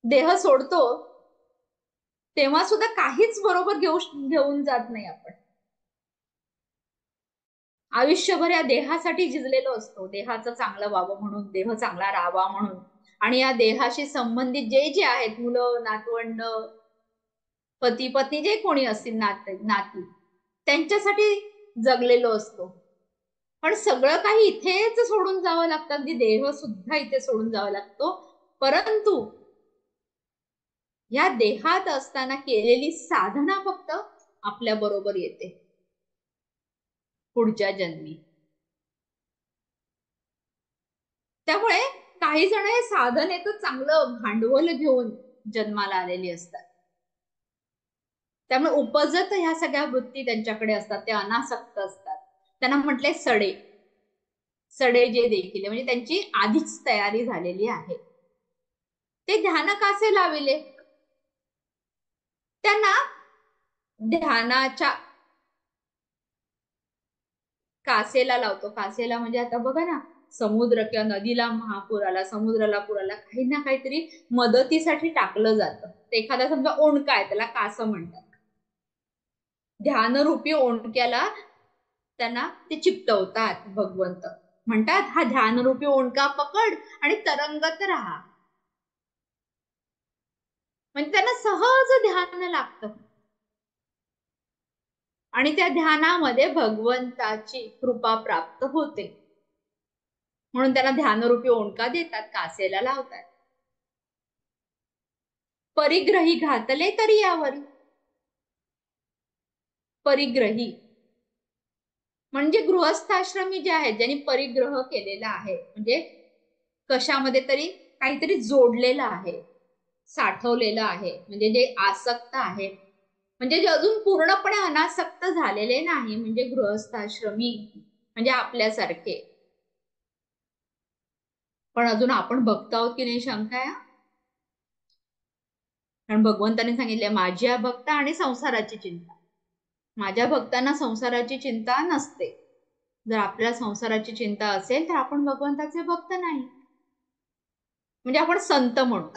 देह सोडतो तेव्हा सुद्धा काहीच बरोबर घेऊन जात नाही आपण. आयुष्यभर या देहासाठी झिजलेलो असतो. देहाचं चांगलं व्हावं म्हणून, देह चांगला राहावा म्हणून, आणि या देहाशी संबंधित जे जे आहेत मुलं, नातवंड, पती पत्नी, जे कोणी असतील, नाती, त्यांच्यासाठी जगलेलो असतो. पण सगळं काही इथेच सोडून जावं लागतं. अगदी देह सुद्धा इथे सोडून जावा लागतो. परंतु या देहात असताना केलेली साधना फक्त आपल्या बरोबर येते पुढच्या जन्मी. त्यामुळे काही जण हे साधनेचं चांगलं भांडवल घेऊन जन्माला आलेली असतात. त्यामुळे उपजत ह्या सगळ्या वृत्ती त्यांच्याकडे असतात. ते अनासक्त असतात. त्यांना म्हटले सडे. सडे जे देखील म्हणजे त्यांची आधीच तयारी झालेली आहे. ते ध्यान कासे लाविले. त्यांना ध्यानाच्या कासेला लावतो. कासेला म्हणजे आता बघा ना, समुद्र किंवा नदीला महापूर आला, समुद्राला पूर आला, काही ना काहीतरी मदतीसाठी टाकलं जातं. एखादा समजा ओंडका आहे, त्याला कासं म्हणतात. ध्यानरूपी ओंडक्याला त्यांना ते चिकटवतात भगवंत. म्हणतात हा ध्यानरूपी ओंडका पकड आणि तरंगत राहा. म्हणजे त्यांना सहज ध्यान लागतं. आणि त्या ध्यानामध्ये भगवंताची कृपा प्राप्त होते. म्हणून त्यांना ध्यानरूपी ओंडका देतात, कासेला लावतात. परिग्रही घातले तरी यावरी. परिग्रही म्हणजे गृहस्थाश्रमी जे आहेत, ज्यांनी परिग्रह केलेला आहे, म्हणजे कशामध्ये तरी काहीतरी जोडलेलं आहे, साठवलेलं आहे. म्हणजे जे आसक्त आहे, म्हणजे जे अजून पूर्णपणे अनासक्त झालेले नाही, म्हणजे गृहस्थाश्रमी म्हणजे आपल्यासारखे. पण अजून आपण भक्त आहोत की नाही शंका आहे. कारण भगवंताने सांगितले माझ्या भक्त आणि संसाराची चिंता. माझ्या भक्तांना संसाराची चिंता नसते. जर आपल्याला संसाराची चिंता असेल तर आपण भगवंताचे भक्त नाही. म्हणजे आपण संत म्हणू.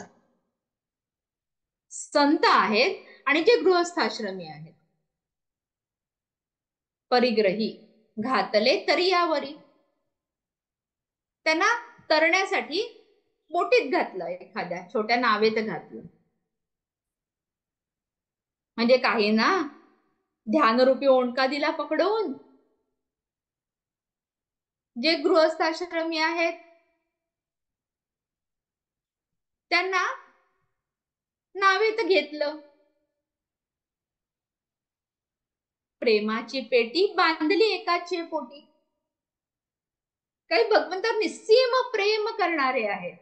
संत आहेत आणि जे गृहस्थाश्रमी आहेत. परिग्रही घातले तरी यावरी. त्यांना तरण्यासाठी बोटीत घातलं, एखाद्या छोट्या नावेत घातलं. म्हणजे काही ना ध्यानरूपी ओंडका दिला पकडून. जे गृहस्थाश्रमी आहेत त्यांना नावेत घेतलं. प्रेमाची पेटी बांधली एकाची पोटी. काही भगवंतावर निस्सीम प्रेम करणारे आहेत,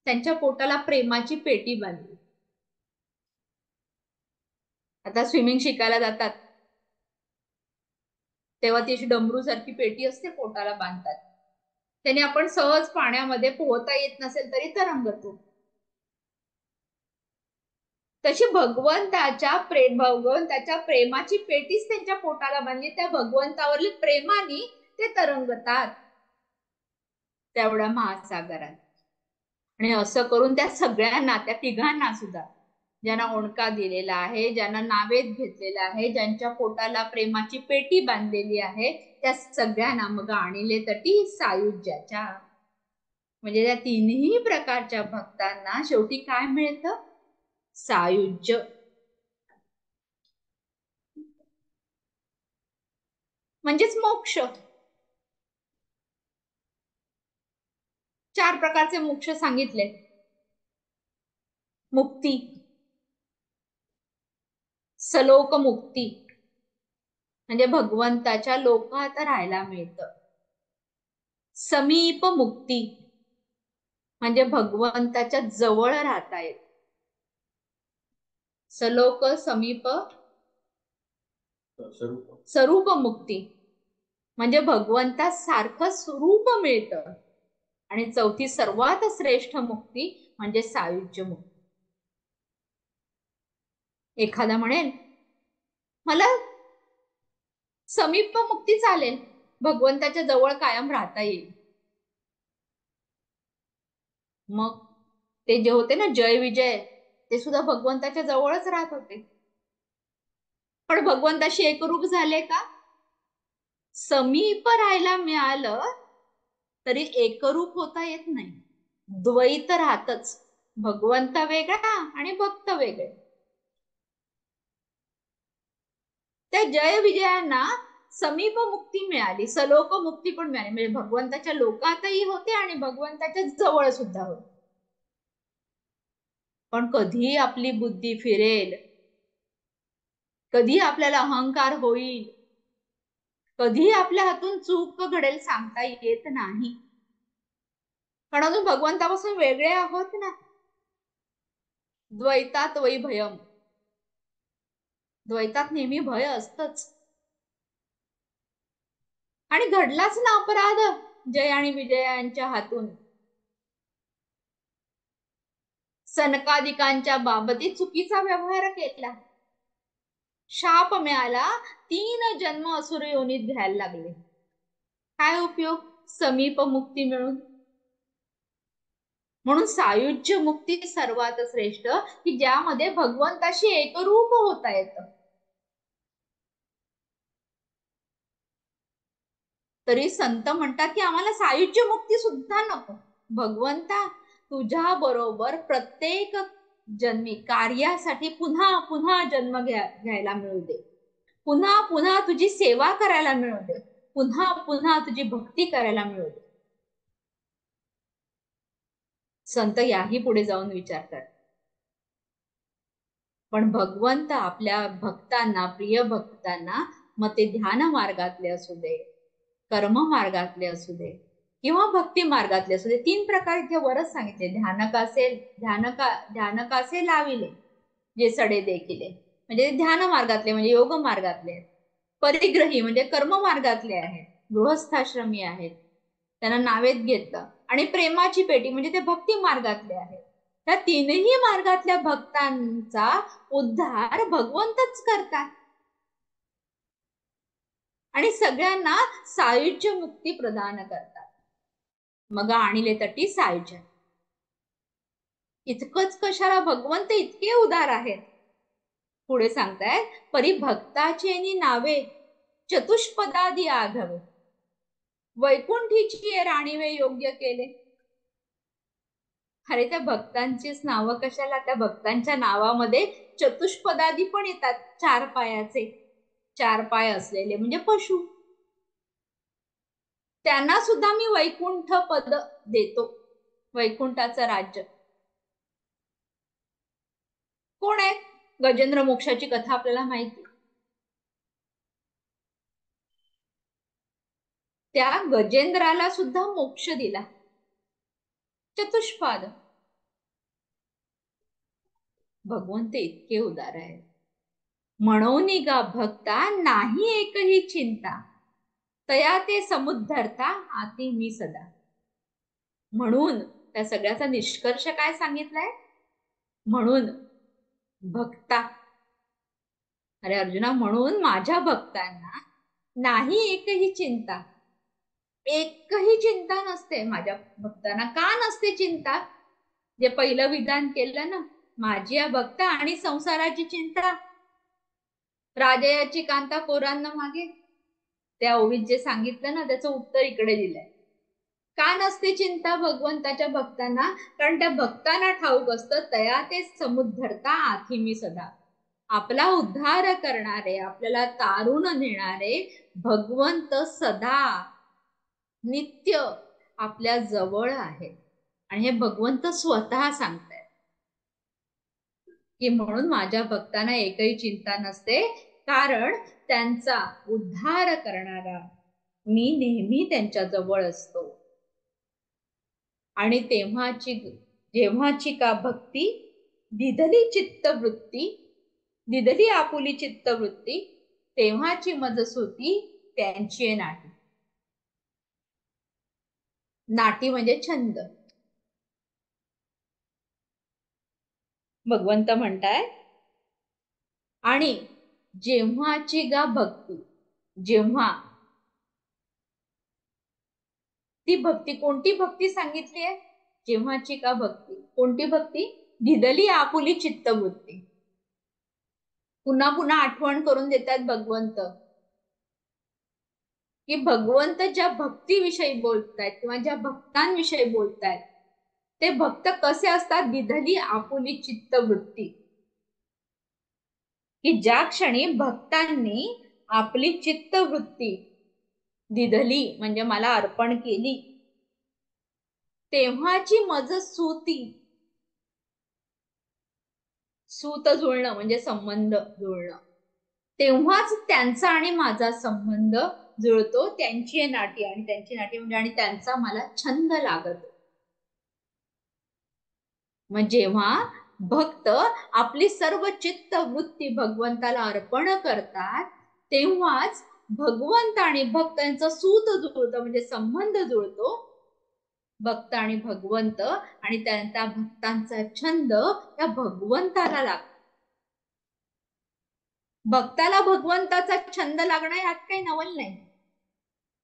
त्यांच्या पोटाला प्रेमाची पेटी बांधली. आता स्विमिंग शिकायला जातात तेव्हा ती अशी डमरू सारखी पेटी असते, पोटाला बांधतात. त्याने आपण सहज पाण्यामध्ये पोहता येत नसेल तरी तरंगतो. तशी भगवंताच्या प्रेमाची पेटीच त्यांच्या पोटाला बांधली. त्या भगवंतावरील प्रेमाने ते तरंगतात तेवढ्या महासागरात. आणि असं करून त्या सगळ्यांना, त्या तिघांना सुद्धा, ज्यांना ओंडका दिलेला आहे, ज्यांना नावेत घेतलेला आहे, ज्यांच्या पोटाला प्रेमाची पेटी बांधलेली आहे, त्या सगळ्यांना मग आणले तटी सायुज्याच्या. म्हणजे त्या तीनही प्रकारच्या भक्तांना शेवटी काय मिळतं? सायुज्य. म्हणजेच मोक्ष. 4 प्रकारचे मोक्ष सांगितले. मुक्ती, सलोक मुक्ती म्हणजे भगवंताच्या लोकात राहायला मिळतं. समीप मुक्ती म्हणजे भगवंताच्या जवळ राहता येत. सलोक, समीप, स्वरूप मुक्ती म्हणजे भगवंता सारखं स्वरूप मिळतं. आणि चौथी सर्वात श्रेष्ठ मुक्ती म्हणजे सायुज्य मुक्ती. एखादा म्हणेल मला समीप मुक्ती चालेल, भगवंताच्या जवळ कायम राहता येईल. मग ते जे होते ना जय विजय, ते सुद्धा भगवंताच्या जवळच राहत होते. पण भगवंताशी एकरूप झाले का? समीप राहायला मिळालं तरी एकरूप होता येत नाही, द्वैत राहतच. भगवंत वेगळा आणि भक्त वेगळे. त्या जय विजयांना समीप मुक्ती मिळाली, सलोक मुक्ती पण मिळाली. म्हणजे भगवंताच्या लोकातही होते आणि भगवंताच्या जवळ सुद्धा होते. पण कधी आपली बुद्धी फिरेल, कधी आपल्याला अहंकार होईल, कधी आपल्या हातून चूक घडेल सांगता येत नाही. पण अजून भगवंतापासून वेगळे आहोत ना. द्वैतात वै भयम, द्वैतात नेहमी भय असतच. आणि घडलाच ना अपराध जय आणि विजयांच्या हातून. सनकादिकांच्या बाबतीत चुकीचा व्यवहार केला, शाप मिळाला, 3 जन्म असुर योनीत घ्यायला लागले. काय उपयोग? समीप मुक्ती मिळून. म्हणून सायुज्य मुक्ती सर्वात श्रेष्ठ, की ज्यामध्ये भगवंताशी एकरूप होता येतं. तरी संत म्हणतात की आम्हाला सायुज्य मुक्ती सुद्धा नको. भगवंता तुझ्या बरोबर प्रत्येक जन्मी कार्यासाठी पुन्हा पुन्हा जन्म घ्यायला मिळू दे, पुन्हा पुन्हा तुझी सेवा करायला मिळू दे, पुन्हा पुन्हा तुझी भक्ती करायला मिळू दे. संत याही पुढे जाऊन विचार कर. पण भगवंत आपल्या भक्तांना, प्रिय भक्तांना, मग ते ध्यान मार्गातले असू दे, कर्म मार्गातले असू दे किंवा भक्ती मार्गातले असू दे, 3 प्रकार इथे वरच सांगितले. ध्यानकासे लाविले जे सडे देखिले, म्हणजे ध्यान मार्गातले म्हणजे योग मार्गातले आहेत. परिग्रही म्हणजे कर्म मार्गातले आहेत, गृहस्थाश्रमी आहेत, त्यांना नावेत घेतलं. आणि प्रेमाची पेटी म्हणजे ते भक्ती मार्गातले आहेत. त्या 3ही मार्गातल्या भक्तांचा उद्धार भगवंतच करतात आणि सगळ्यांना सायुज्य मुक्ती प्रदान करतात. मग आणले तटी सायुज्य. इतकंच कशाला, भगवंत इतके उदार आहेत. पुढे सांगतायत परी भक्ताचे नावे चतुष्पदादी आघवे, वैकुंठीची राणीवे योग्य केले. अरे त्या भक्तांचीच नावं कशाला, त्या भक्तांच्या नावामध्ये चतुष्पदादी पण येतात. 4 पायाचे, 4 पाय असलेले म्हणजे पशु, त्यांना सुद्धा मी वैकुंठ पद देतो, वैकुंठाचं राज्य. कोण आहे? गजेंद्र मोक्षाची कथा आपल्याला माहिती. त्या गजेंद्राला सुद्धा मोक्ष दिला. चतुष्पाद. भगवंत इतके उदार आहेत. म्हणून गा भक्ता नाही एकही चिंता, तया ते समुद्धरता आती मी सदा. म्हणून त्या सगळ्याचा निष्कर्ष काय सांगितलाय? म्हणून भक्ता, अरे अर्जुना, म्हणून माझ्या भक्तांना नाही एकही चिंता, एकही चिंता नसते. माझ्या भक्तांना का नसते चिंता? जे पहिलं विधान केलं ना, माझी या भक्त आणि संसाराची चिंता, राजयाची कांता पोरांना मागे, त्या ओवीत जे सांगितलं ना, त्याचं उत्तर इकडे दिलंय. का नसते चिंता भगवंताच्या भक्तांना? कारण त्या भक्तांना ठाऊक असतं, तया ते समुद्धरता आथी मी सदा. आपला उद्धार करणारे, आपल्याला तारून नेणारे भगवंत सदा नित्य आपल्या जवळ आहे. आणि हे भगवंत स्वतः सांगतायत की म्हणून माझ्या भक्तांना एकही चिंता नसते, कारण त्यांचा उद्धार करणारा मी नेहमी त्यांच्या जवळ असतो. आणि जेव्हाची का भक्ती दिधली चित्तवृत्ती, दिधली आपुली चित्तवृत्ती, तेव्हाची मजसूती त्यांची नाटी. नाटी म्हणजे छंद. भगवंत म्हणताय, आणि जेव्हाची गा भक्ती, जेव्हा ती भक्ती, कोणती भक्ती सांगितली आहे? जेव्हाची का भक्ती, कोणती भक्ती? दिधली आपुली चित्तवृत्ती. पुन्हा पुन्हा आठवण करून देतात भगवंत की भगवंत ज्या भक्तीविषयी बोलतायत किंवा ज्या भक्तांविषयी बोलतायत ते भक्त कसे असतात? दिधली आपुली चित्तवृत्ती. की ज्या क्षणी भक्तांनी आपली चित्तवृत्ती दिधली म्हणजे मला अर्पण केली, तेव्हाची मज सूती, सूत जुळणं म्हणजे संबंध जुळणं, तेव्हाच त्यांचा आणि माझा संबंध जुळतो. त्यांची नाटी, आणि त्यांची नाटी म्हणजे आणि त्यांचा मला छंद लागतो. मग जेव्हा भक्त आपली सर्व चित्त वृत्ती भगवंताला अर्पण करतात, तेव्हाच भगवंत आणि भक्त यांचं सूत जुळतं म्हणजे संबंध जुळतो. भक्त आणि भगवंत, आणि त्या भक्तांचा छंद त्या भगवंताला लागतो. भक्ताला भगवंताचा छंद लागणं यात काही नवल नाही,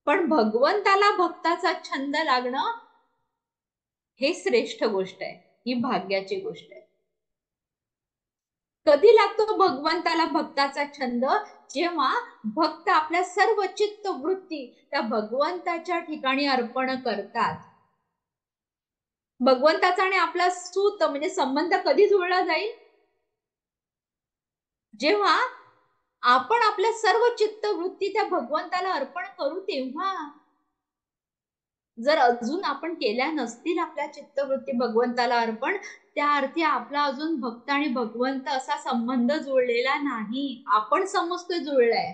पण भगवंताला भक्ताचा छंद लागणं हे श्रेष्ठ गोष्ट आहे, ही भाग्याची गोष्ट आहे. कधी लागतो भगवंताला भक्ताचा छंद? जेव्हा भक्त आपल्या सर्व चित्त वृत्ती त्या भगवंताच्या ठिकाणी अर्पण करतात. भगवंताचा आणि आपला सूत म्हणजे संबंध कधी जुळला जाईल? जेव्हा आपण आपल्या सर्व चित्त वृत्ती त्या भगवंताला अर्पण करू तेव्हा. जर अजून आपण केल्या नसतील आपल्या चित्तवृत्ती भगवंताला अर्पण, त्या अर्थी आपला अजून भक्त आणि भगवंत असा संबंध जुळलेला नाही. आपण समजतोय जुळलाय,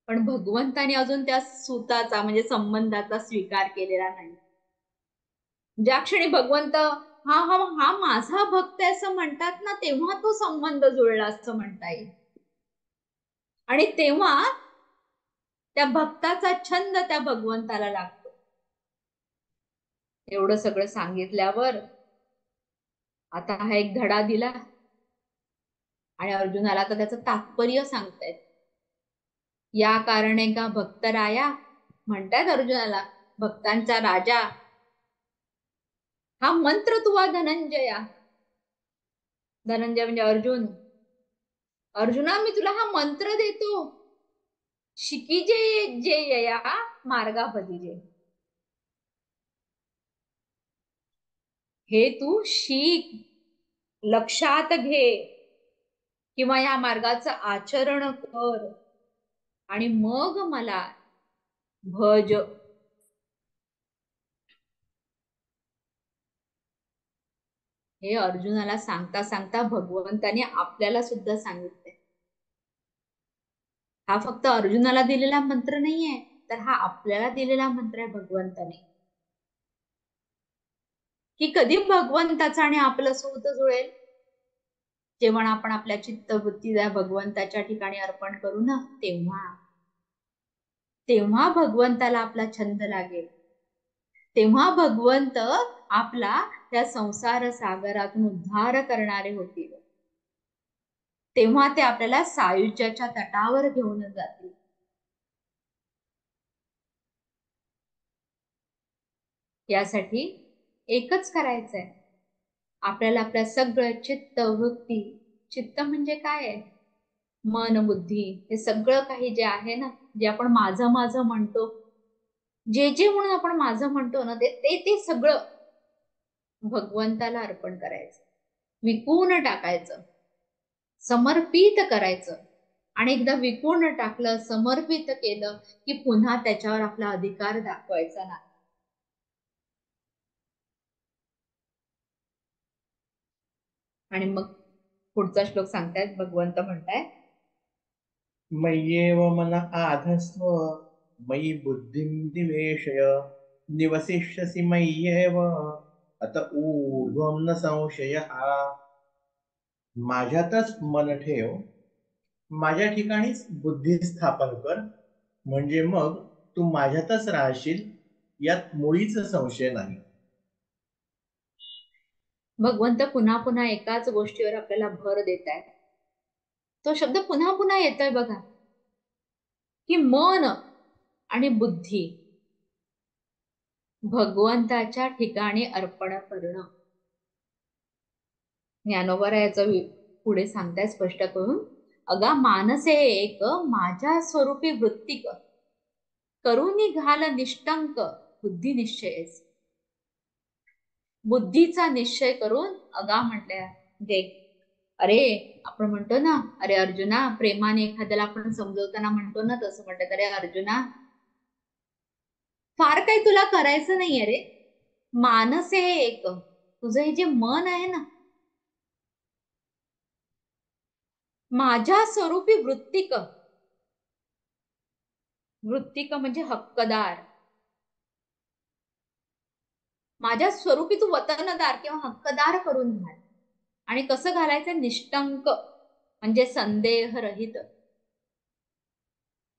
पण भगवंताने अजून त्या सुताचा म्हणजे संबंधाचा स्वीकार केलेला नाही. ज्या क्षणी भगवंत हा हा हा माझा भक्त आहे असं म्हणतात ना, तेव्हा तो संबंध जुळला असं म्हणता येईल. आणि तेव्हा त्या भक्ताचा छंद त्या भगवंताला लागतो. एवढं सगळं सांगितल्यावर आता हा एक धडा दिला आणि अर्जुनाला तर त्याचं तात्पर्य सांगतायत. या कारणे का भक्त राया, म्हणतायत अर्जुनाला, भक्तांचा राजा हा मंत्र तुवा धनंजया. धनंजय म्हणजे अर्जुन. अर्जुना, मी तुला हा मंत्र देतो, शिकीजे जे यया मार्गापती जे. हे तू शिक, लक्षात घे, किंवा या मार्गाचं आचरण कर, आणि मग मला भज. हे अर्जुनाला सांगता सांगता भगवंताने आपल्याला सुद्धा सांगितले. हा फक्त अर्जुनाला दिलेला मंत्र नाहीये, तर हा आपल्याला दिलेला मंत्र आहे भगवंताने, की कधी भगवंताचा आणि आपलं सूत जुळेल, जेव्हा आपण आपल्या चित्तवृत्ती भगवंताच्या ठिकाणी अर्पण करू ना, तेव्हा तेव्हा भगवंताला आपला छंद लागेल, तेव्हा भगवंत आपला त्या संसार सागरातून उद्धार करणारे होतील, तेव्हा ते आपल्याला सायुज्याच्या तटावर घेऊन जातील. यासाठी एकच करायचंय, आपल्याला आपल्या सगळं चित्त वृत्ती, चित्त म्हणजे काय आहे, मन बुद्धी, हे सगळं काही जे आहे ना, जे आपण माझं माझं म्हणतो, जे जे म्हणून आपण माझं म्हणतो ना, ते ते ते सगळं भगवंताला अर्पण करायचं, विकून टाकायचं, समर्पित करायचं. आणि एकदा विकून टाकलं, समर्पित केलं, की पुन्हा त्याच्यावर आपला अधिकार दाखवायचा नाही. आणि मग पुढचा श्लोक सांगतायत, भगवंत म्हणताय, मय्येव मन आधस्व मयि बुद्धिं निवेशय निवसिष्यसि मय्येव अत ऊर्ध्वं न संशयः. माझ्यातच मन ठेव, माझ्या ठिकाणीच बुद्धी स्थापन कर, म्हणजे मग तू माझ्यातच राहशील, यात मुळीच संशय नाही. भगवंत पुन्हा पुन्हा एकाच गोष्टीवर आपल्याला भर देत आहे. तो शब्द पुन्हा पुन्हा येतोय बघा, की मन आणि बुद्धी भगवंताच्या ठिकाणी अर्पण करणं. ज्ञानोबा याचं पुढे सांगताय स्पष्ट करून, अगा मानसे एक माझ्या स्वरूपी वृत्तिक करून घाल निष्टंक बुद्धी निश्चयच. बुद्धीचा निश्चय करून अगा म्हटल्या, म्हणजे अरे आपण म्हणतो ना, अरे अर्जुना, प्रेमाने एखाद्याला आपण समजवताना म्हणतो ना, तसं म्हणतात, अरे अर्जुना, फार काही तुला करायचं नाहीये रे, मानस हे एक, तुझं हे जे मन आहे ना, माझ्या स्वरूपी वृत्तिक, वृत्तिक म्हणजे हक्कदार, माझ्या स्वरूपी तू वतनदार किंवा हक्कदार करून घाल. आणि कसं घालायचं, निष्टंक म्हणजे संदेह रहित,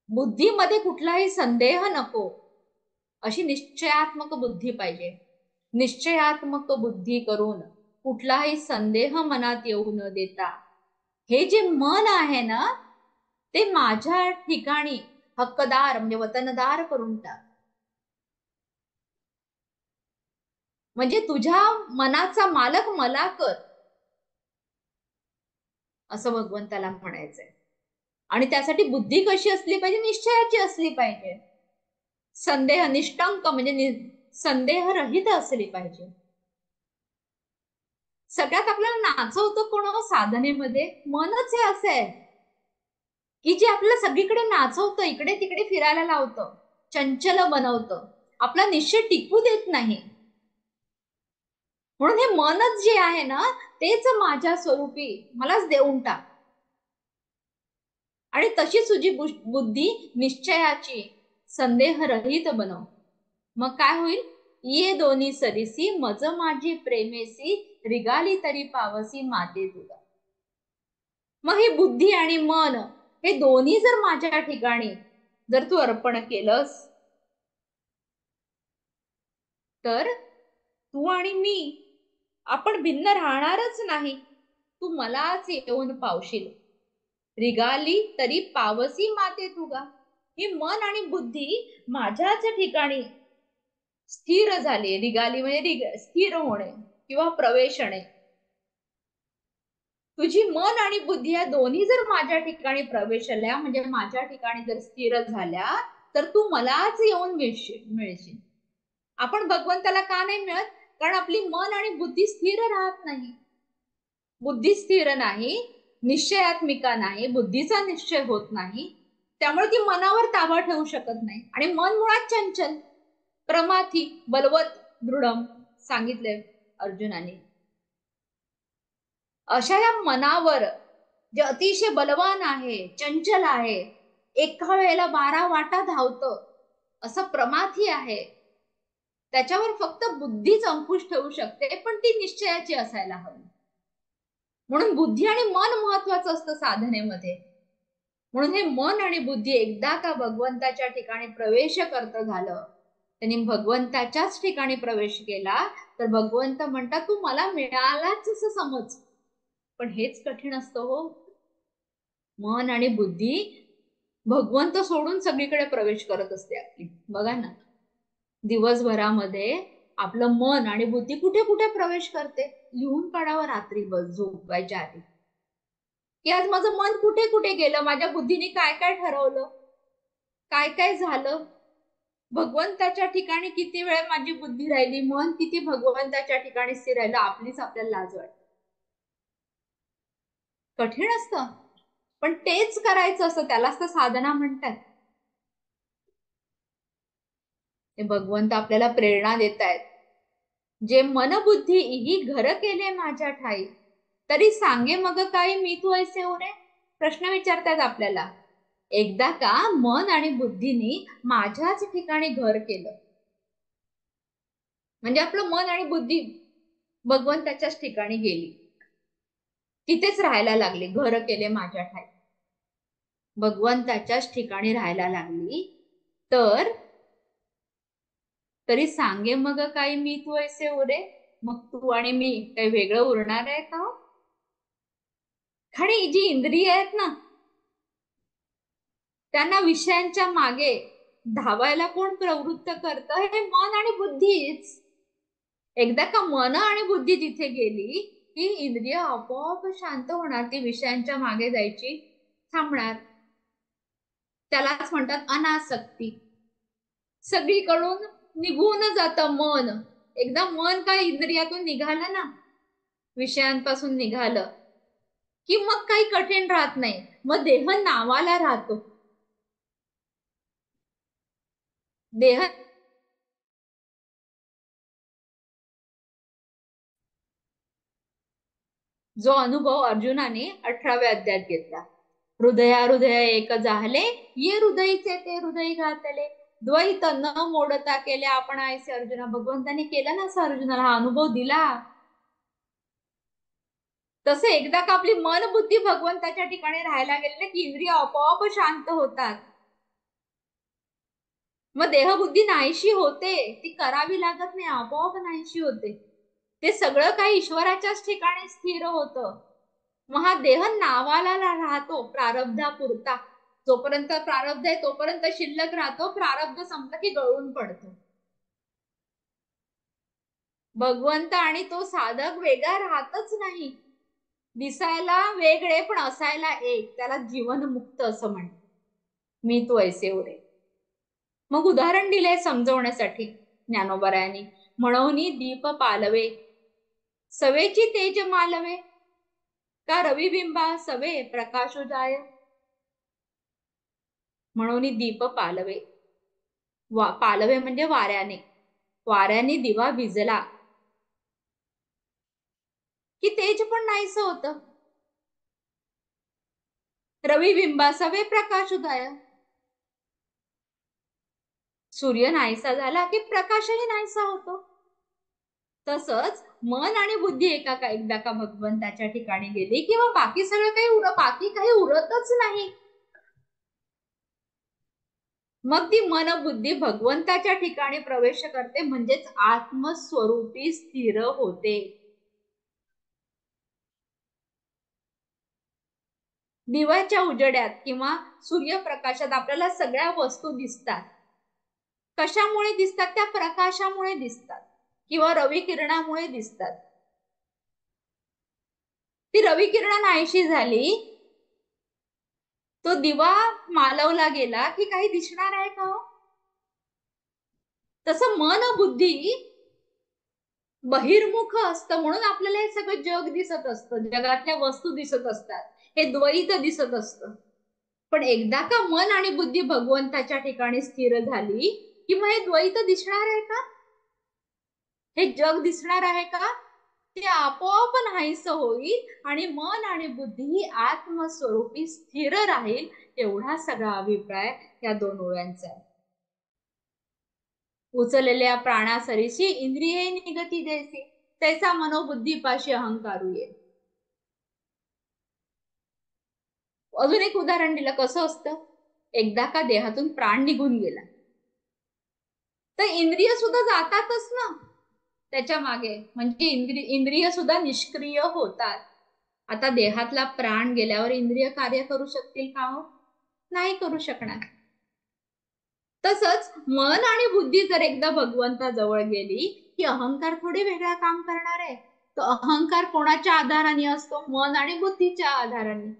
बुद्धीमध्ये कुठलाही संदेह नको, अशी निश्चयात्मक बुद्धी पाहिजे. निश्चयात्मक बुद्धी करून कुठलाही संदेह मनात येऊ न देता हे जे मन आहे ना, ते माझ्या ठिकाणी हक्कदार म्हणजे वतनदार करून टाक. म्हणजे तुझ्या मनाचा मालक मला कर, असं भगवंताला म्हणायचंय. आणि त्यासाठी बुद्धी कशी असली पाहिजे, निश्चयाची असली पाहिजे, संदेह निष्टंक म्हणजे संदेह रहित असली पाहिजे. सगळ्यात आपल्याला नाचवतं कोण साधनेमध्ये, मनच हे असं आहे की जे आपल्याला सगळीकडे नाचवतं, इकडे तिकडे फिरायला लावतं, चंचल बनवतं, आपला निश्चय टिकू देत नाही. म्हणून हे मनच जे आहे ना, तेच माझ्या स्वरूपी मलाच देऊन टाक. आणि तशी तुझी बुद्धी निश्चयाची संदेह रहित बनव. मग काय होईल, ये दोन्ही सरीसी मज माझी प्रेमेसी रिगाली तरी पावसी माते तुला. मग ही बुद्धी आणि मन हे दोन्ही जर माझ्या ठिकाणी जर तू अर्पण केलंस, तर तू आणि मी आपण भिन्न राहणारच नाही, तू मलाच येऊन पावशील. रिगाली तरी पावसी माते तुगा. ही मन आणि बुद्धी माझ्याच ठिकाणी स्थिर झाली. रिगाली म्हणजे स्थिर होणे किंवा प्रवेशणे. तुझी मन आणि बुद्धी या दोन्ही जर माझ्या ठिकाणी प्रवेशल्या, म्हणजे माझ्या ठिकाणी जर स्थिर झाल्या, तर तू मलाच येऊन मिळशील. आपण भगवंताला का नाही मिळत, कारण आपली मन आणि बुद्धी स्थिर राहत नाही. बुद्धी स्थिर नाही, निश्चयात्मिका नाही, बुद्धीचा निश्चय होत नाही, त्यामुळे ती मनावर ताबा ठेवू शकत नाही. आणि मन मुळात चंचल, प्रमाथी, बलवत, दृढम सांगितले अर्जुनाने. अशा या मनावर जे अतिशय बलवान आहे, चंचल आहे, एका वेळेला 12 वाटा धावतं असं प्रमाथी आहे, त्याच्यावर फक्त बुद्धीच अंकुश ठेवू शकते, पण ती निश्चयाची असायला हवी. म्हणून बुद्धी आणि मन महत्वाचं असतं साधनेमध्ये. म्हणून हे मन आणि बुद्धी एकदा का भगवंताच्या ठिकाणी प्रवेश करत झालं, त्यांनी भगवंताच्याच ठिकाणी प्रवेश केला, तर भगवंत म्हणतात तू मला मिळालाच असं समज. पण हेच कठीण असतं हो. मन आणि बुद्धी भगवंत सोडून सगळीकडे प्रवेश करत असते आपली. बघा ना, दिवसभरामध्ये आपलं मन आणि बुद्धी कुठे कुठे प्रवेश करते. लिहून काढावं रात्री बस झोपायच्या आधी, की आज माझं मन कुठे कुठे गेलं, माझ्या बुद्धीने काय काय ठरवलं, काय काय झालं, भगवंताच्या ठिकाणी किती वेळ माझी बुद्धी राहिली, मन किती भगवंताच्या ठिकाणी स्थिर राहिलं. आपलीच आपल्याला लाज वाटते. कठीण असतं, पण तेच करायचं असतं, त्यालाच तर साधना म्हणतात. ते भगवंत आपल्याला प्रेरणा देत आहेत. जे मन बुद्धी ही घर केले माझ्या ठाई, तरी सांगे मग काही मी तू ऐसे उरे. प्रश्न विचारतात आपल्याला. एकदा का मन आणि बुद्धीनी माझ्याच ठिकाणी घर केलं, म्हणजे आपलं मन आणि बुद्धी भगवंताच्याच ठिकाणी गेली, तिथेच राहायला लागली. घर केले माझ्या ठाई, भगवंताच्याच ठिकाणी राहायला लागली. तर तरी सांगे मग काही मी तू ऐसे उरे. मग तू आणि मी काही वेगळं उरणार आहे का? आणि जी इंद्रिय आहेत ना, त्यांना विषयांच्या मागे धावायला कोण प्रवृत्त करतं? हे मन आणि बुद्धीच. एकदा का मन आणि बुद्धी तिथे गेली की इंद्रिय आपोआप शांत होणार, ती विषयांच्या मागे जायची थांबणार. त्यालाच म्हणतात अनासक्ती. सगळीकडून निघून जातं मन. एकदा मन काय इंद्रियातून निघालं ना, विषयांपासून निघालं, की मग काही कठीण राहत नाही. मग देह नावाला राहतो. देह जो अनुभव अर्जुनाने 18व्या अध्यायात घेतला. हृदया हृदय एक झाले, ये हृदयीचे ते हृदय घातले, द्वैत न मोडता केले आपण ऐसे. अर्जुना, भगवंताने केलं ना असं, अर्जुनाला हा अनुभव दिला. तसे एकदा का आपली मन बुद्धी भगवंताच्या ठिकाणी राहायला गेले की इंद्रिय आपोआप शांत होतात. मग देहबुद्धी नाहीशी होते, ती करावी लागत नाही, आपोआप नाहीशी होते. ते सगळं काही ईश्वराच्याच ठिकाणी स्थिर होतं. मग हा देह नावाला राहतो प्रारब्धापुरता. जोपर्यंत प्रारब्ध आहे तोपर्यंत शिल्लक राहतो, प्रारब्ध संपलं की गळून पडतो. भगवंत आणि तो साधक वेगळा राहतच नाही. दिसायला वेगळे पण असायला एक. त्याला जीवनमुक्त असं म्हणतात. मी तू ऐसे उरे. मग उदाहरण दिले समजवण्यासाठी ज्ञानोबरायांनी. म्हणून दीप पालवे, सवेची तेज मालवे, का रविबिंबा सवे प्रकाशो जाय. म्हणून दीप पालवे, पालवे म्हणजे वाऱ्याने. वाऱ्याने दिवा भिजला की तेज पण नाहीस होत. रविबिंबा सवे प्रकाश उदय, सूर्य नाहीसा झाला की प्रकाशही नाहीसा होतो. तसंच मन आणि बुद्धी एकदा का भगवंताच्या ठिकाणी गेली किंवा बाकी सगळं बाकी काही उरतच नाही. मग ती मन बुद्धी भगवंताच्या ठिकाणी प्रवेश करते, म्हणजेच आत्मस्वरूपी स्थिर होते. दिव्याच्या उजेड्यात किंवा सूर्यप्रकाशात आपल्याला सगळ्या वस्तू दिसतात. कशामुळे दिसतात? त्या प्रकाशामुळे दिसतात किंवा रवी किरणामुळे दिसतात. ती रवी किरण नाहीशी झाली, तो दिवा मालवला गेला की काही दिसणार आहे का? तसं मन बुद्धी बहिर्मुख असतं, म्हणून आपल्याला हे सगळं जग दिसत असतं, जगातल्या वस्तू दिसत असतात, हे द्वैत दिसत असतं. पण एकदा का मन आणि बुद्धी भगवंताच्या ठिकाणी स्थिर झाली की मग हे द्वैत दिसणार आहे का? हे जग दिसणार आहे का? ते आपोआप नाहीस होईल आणि मन आणि बुद्धी ही आत्मस्वरूपी स्थिर राहील. एवढा सगळा अभिप्राय या 2 ओळ्यांचा आहे. उचललेल्या प्राणासरीची इंद्रिये निगती जैसी, तैसा मनोबुद्धीपाशी अहंकारू ये. अजून एक उदाहरण दिलं. कसं असतं, एकदा का देहातून प्राण निघून गेला तर इंद्रिय सुद्धा जातातच ना त्याच्या मागे, म्हणजे इंद्रिय सुद्धा निष्क्रिय होतात. आता देहातला प्राण गेल्यावर इंद्रिय कार्य करू शकतील का हो? नाही करू शकणार. तसंच मन आणि बुद्धी जर एकदा भगवंताजवळ गेली की अहंकार थोडे वेगळा काम करणार आहे. तर अहंकार कोणाच्या आधाराने असतो? मन आणि बुद्धीच्या आधाराने.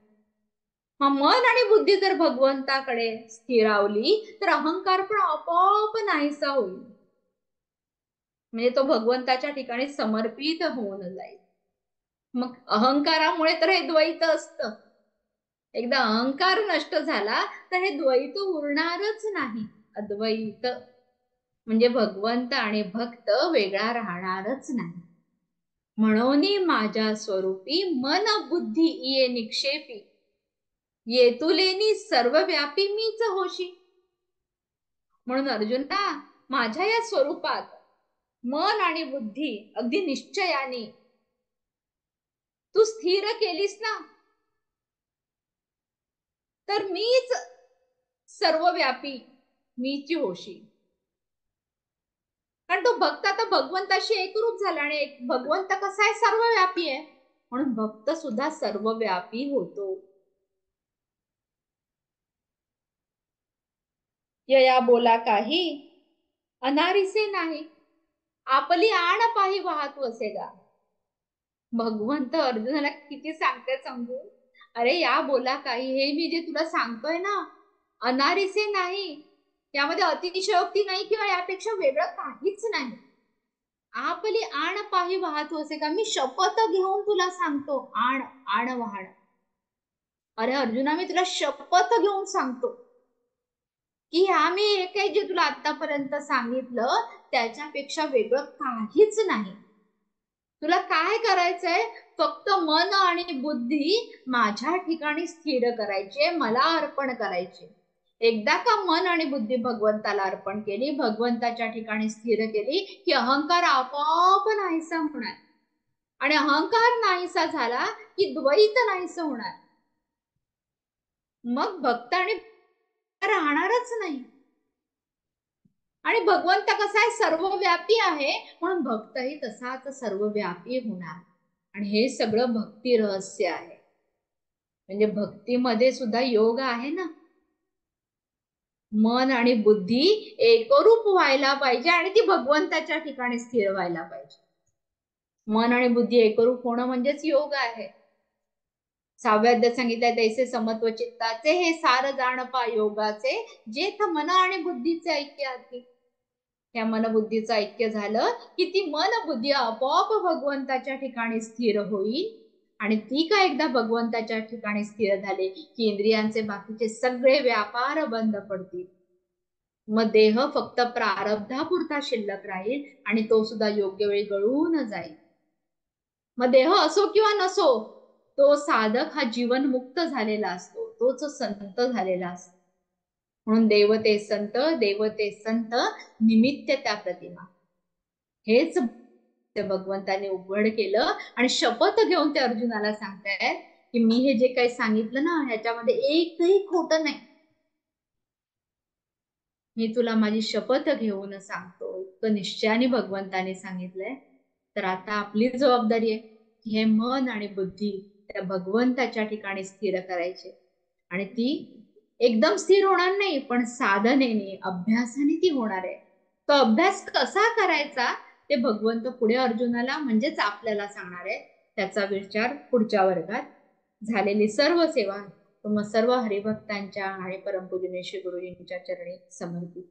मन आणि बुद्धी जर भगवंताकडे स्थिरावली तर अहंकार पण आपोआप नाहीसा होईल. म्हणजे तो भगवंताच्या ठिकाणी समर्पित होऊन जाईल. मग अहंकारामुळे तर हे द्वैत असतं. एकदा अहंकार नष्ट झाला तर हे द्वैत उरणारच नाही. अद्वैत म्हणजे भगवंत आणि भक्त वेगळा राहणारच नाही. म्हणून माझ्या स्वरूपी मन बुद्धी ये निक्षेपी, येतुलेनी सर्वव्यापी मीच होशी. म्हणून अर्जुना, माझ्या या स्वरूपात मन आणि बुद्धी अगदी निश्चयाने तू स्थिर केलीस ना, तर मीच सर्वव्यापी मीची होशी. कारण तो भक्त आता भगवंताशी एकरूप झाला आणि भगवंत कसा आहे? सर्वव्यापी आहे. म्हणून भक्त सुद्धा सर्वव्यापी होतो. यया बोला काही अनारिसे नाही, आपली आण पाही वाहतू असेगा. भगवंत अर्जुनाला किती सांगते समजून, अरे या बोला काही, हे मी जे तुला सांगतोय ना, अनारिसे नाही, यामध्ये अतिशयोक्ती नाही किंवा यापेक्षा वेगळं काहीच नाही. आपली आण पाही वाहतू असे का, मी शपथ घेऊन तुला सांगतो. आण वाहण. अरे अर्जुना, मी तुला शपथ घेऊन सांगतो की मी हे काही जे तुला आतापर्यंत सांगितलं त्याच्यापेक्षा वेगळं काहीच नाही. तुला काय करायचंय? फक्त मन आणि बुद्धी माझ्या ठिकाणी स्थिर करायचे, मला अर्पण करायचे. एकदा का मन आणि बुद्धी भगवंताला अर्पण केली, भगवंताच्या ठिकाणी स्थिर केली की अहंकार आपोआप नाहीसा होणार. आणि अहंकार नाहीसा झाला की द्वैत नाहीस होणार. मग भक्त आणि राहणारच नाही. आणि भगवंत कसा आहे? सर्वव्यापी आहे. म्हणून भक्तही तसाच सर्वव्यापी होणार. आणि हे सगळं भक्ती रहस्य आहे. म्हणजे भक्तीमध्ये सुद्धा योग आहे ना. मन आणि बुद्धी एकरूप व्हायला पाहिजे आणि ती भगवंताच्या ठिकाणी स्थिर व्हायला पाहिजे. मन आणि बुद्धी एकरूप होणं म्हणजेच योग आहे. 6व्या अध्यायात सांगितलंय, तैसे समत्व चित्ताचे हे सार जाण पा योगाचे, जेथ मन आणि बुद्धीचे ऐक्य आती. या मनबुद्धीचं ऐक्य झालं की ती मन बुद्धी आपोआप भगवंताच्या ठिकाणी स्थिर होईल. आणि ती का एकदा भगवंताच्या ठिकाणी स्थिर झाले की इंद्रियांचे बाकीचे सगळे व्यापार बंद पडतील. मग देह फक्त प्रारब्धापुरता शिल्लक राहील आणि तो सुद्धा योग्य वेळी गळून जाईल. मग देह असो किंवा नसो, तो साधक हा जीवन मुक्त झालेला असतो, तोच संत झालेला असतो. म्हणून देवते संत निमित्त त्या प्रतिमा. हेच भगवंताने उघड केलं आणि शपथ घेऊन ते अर्जुनाला सांगतायत की मी हे जे काही सांगितलं ना, ह्याच्यामध्ये एकही खोटं नाही. मी तुला माझी शपथ घेऊन सांगतो. इतकं निश्चयाने भगवंताने सांगितलंय. तर आता आपली जबाबदारी आहे की हे मन आणि बुद्धी त्या भगवंताच्या ठिकाणी स्थिर करायचे. आणि ती एकदम स्थिर होणार नाही, पण साधनेने, अभ्यासाने ती होणार आहे. तो अभ्यास कसा करायचा ते भगवंत पुढे अर्जुनाला म्हणजेच आपल्याला सांगणार आहे. त्याचा विचार पुढच्या वर्गात. झालेली सर्व सेवा सर्व हरिभक्तांच्या आणि परमपूजनीय श्री गुरुजींच्या चरणी समर्पित.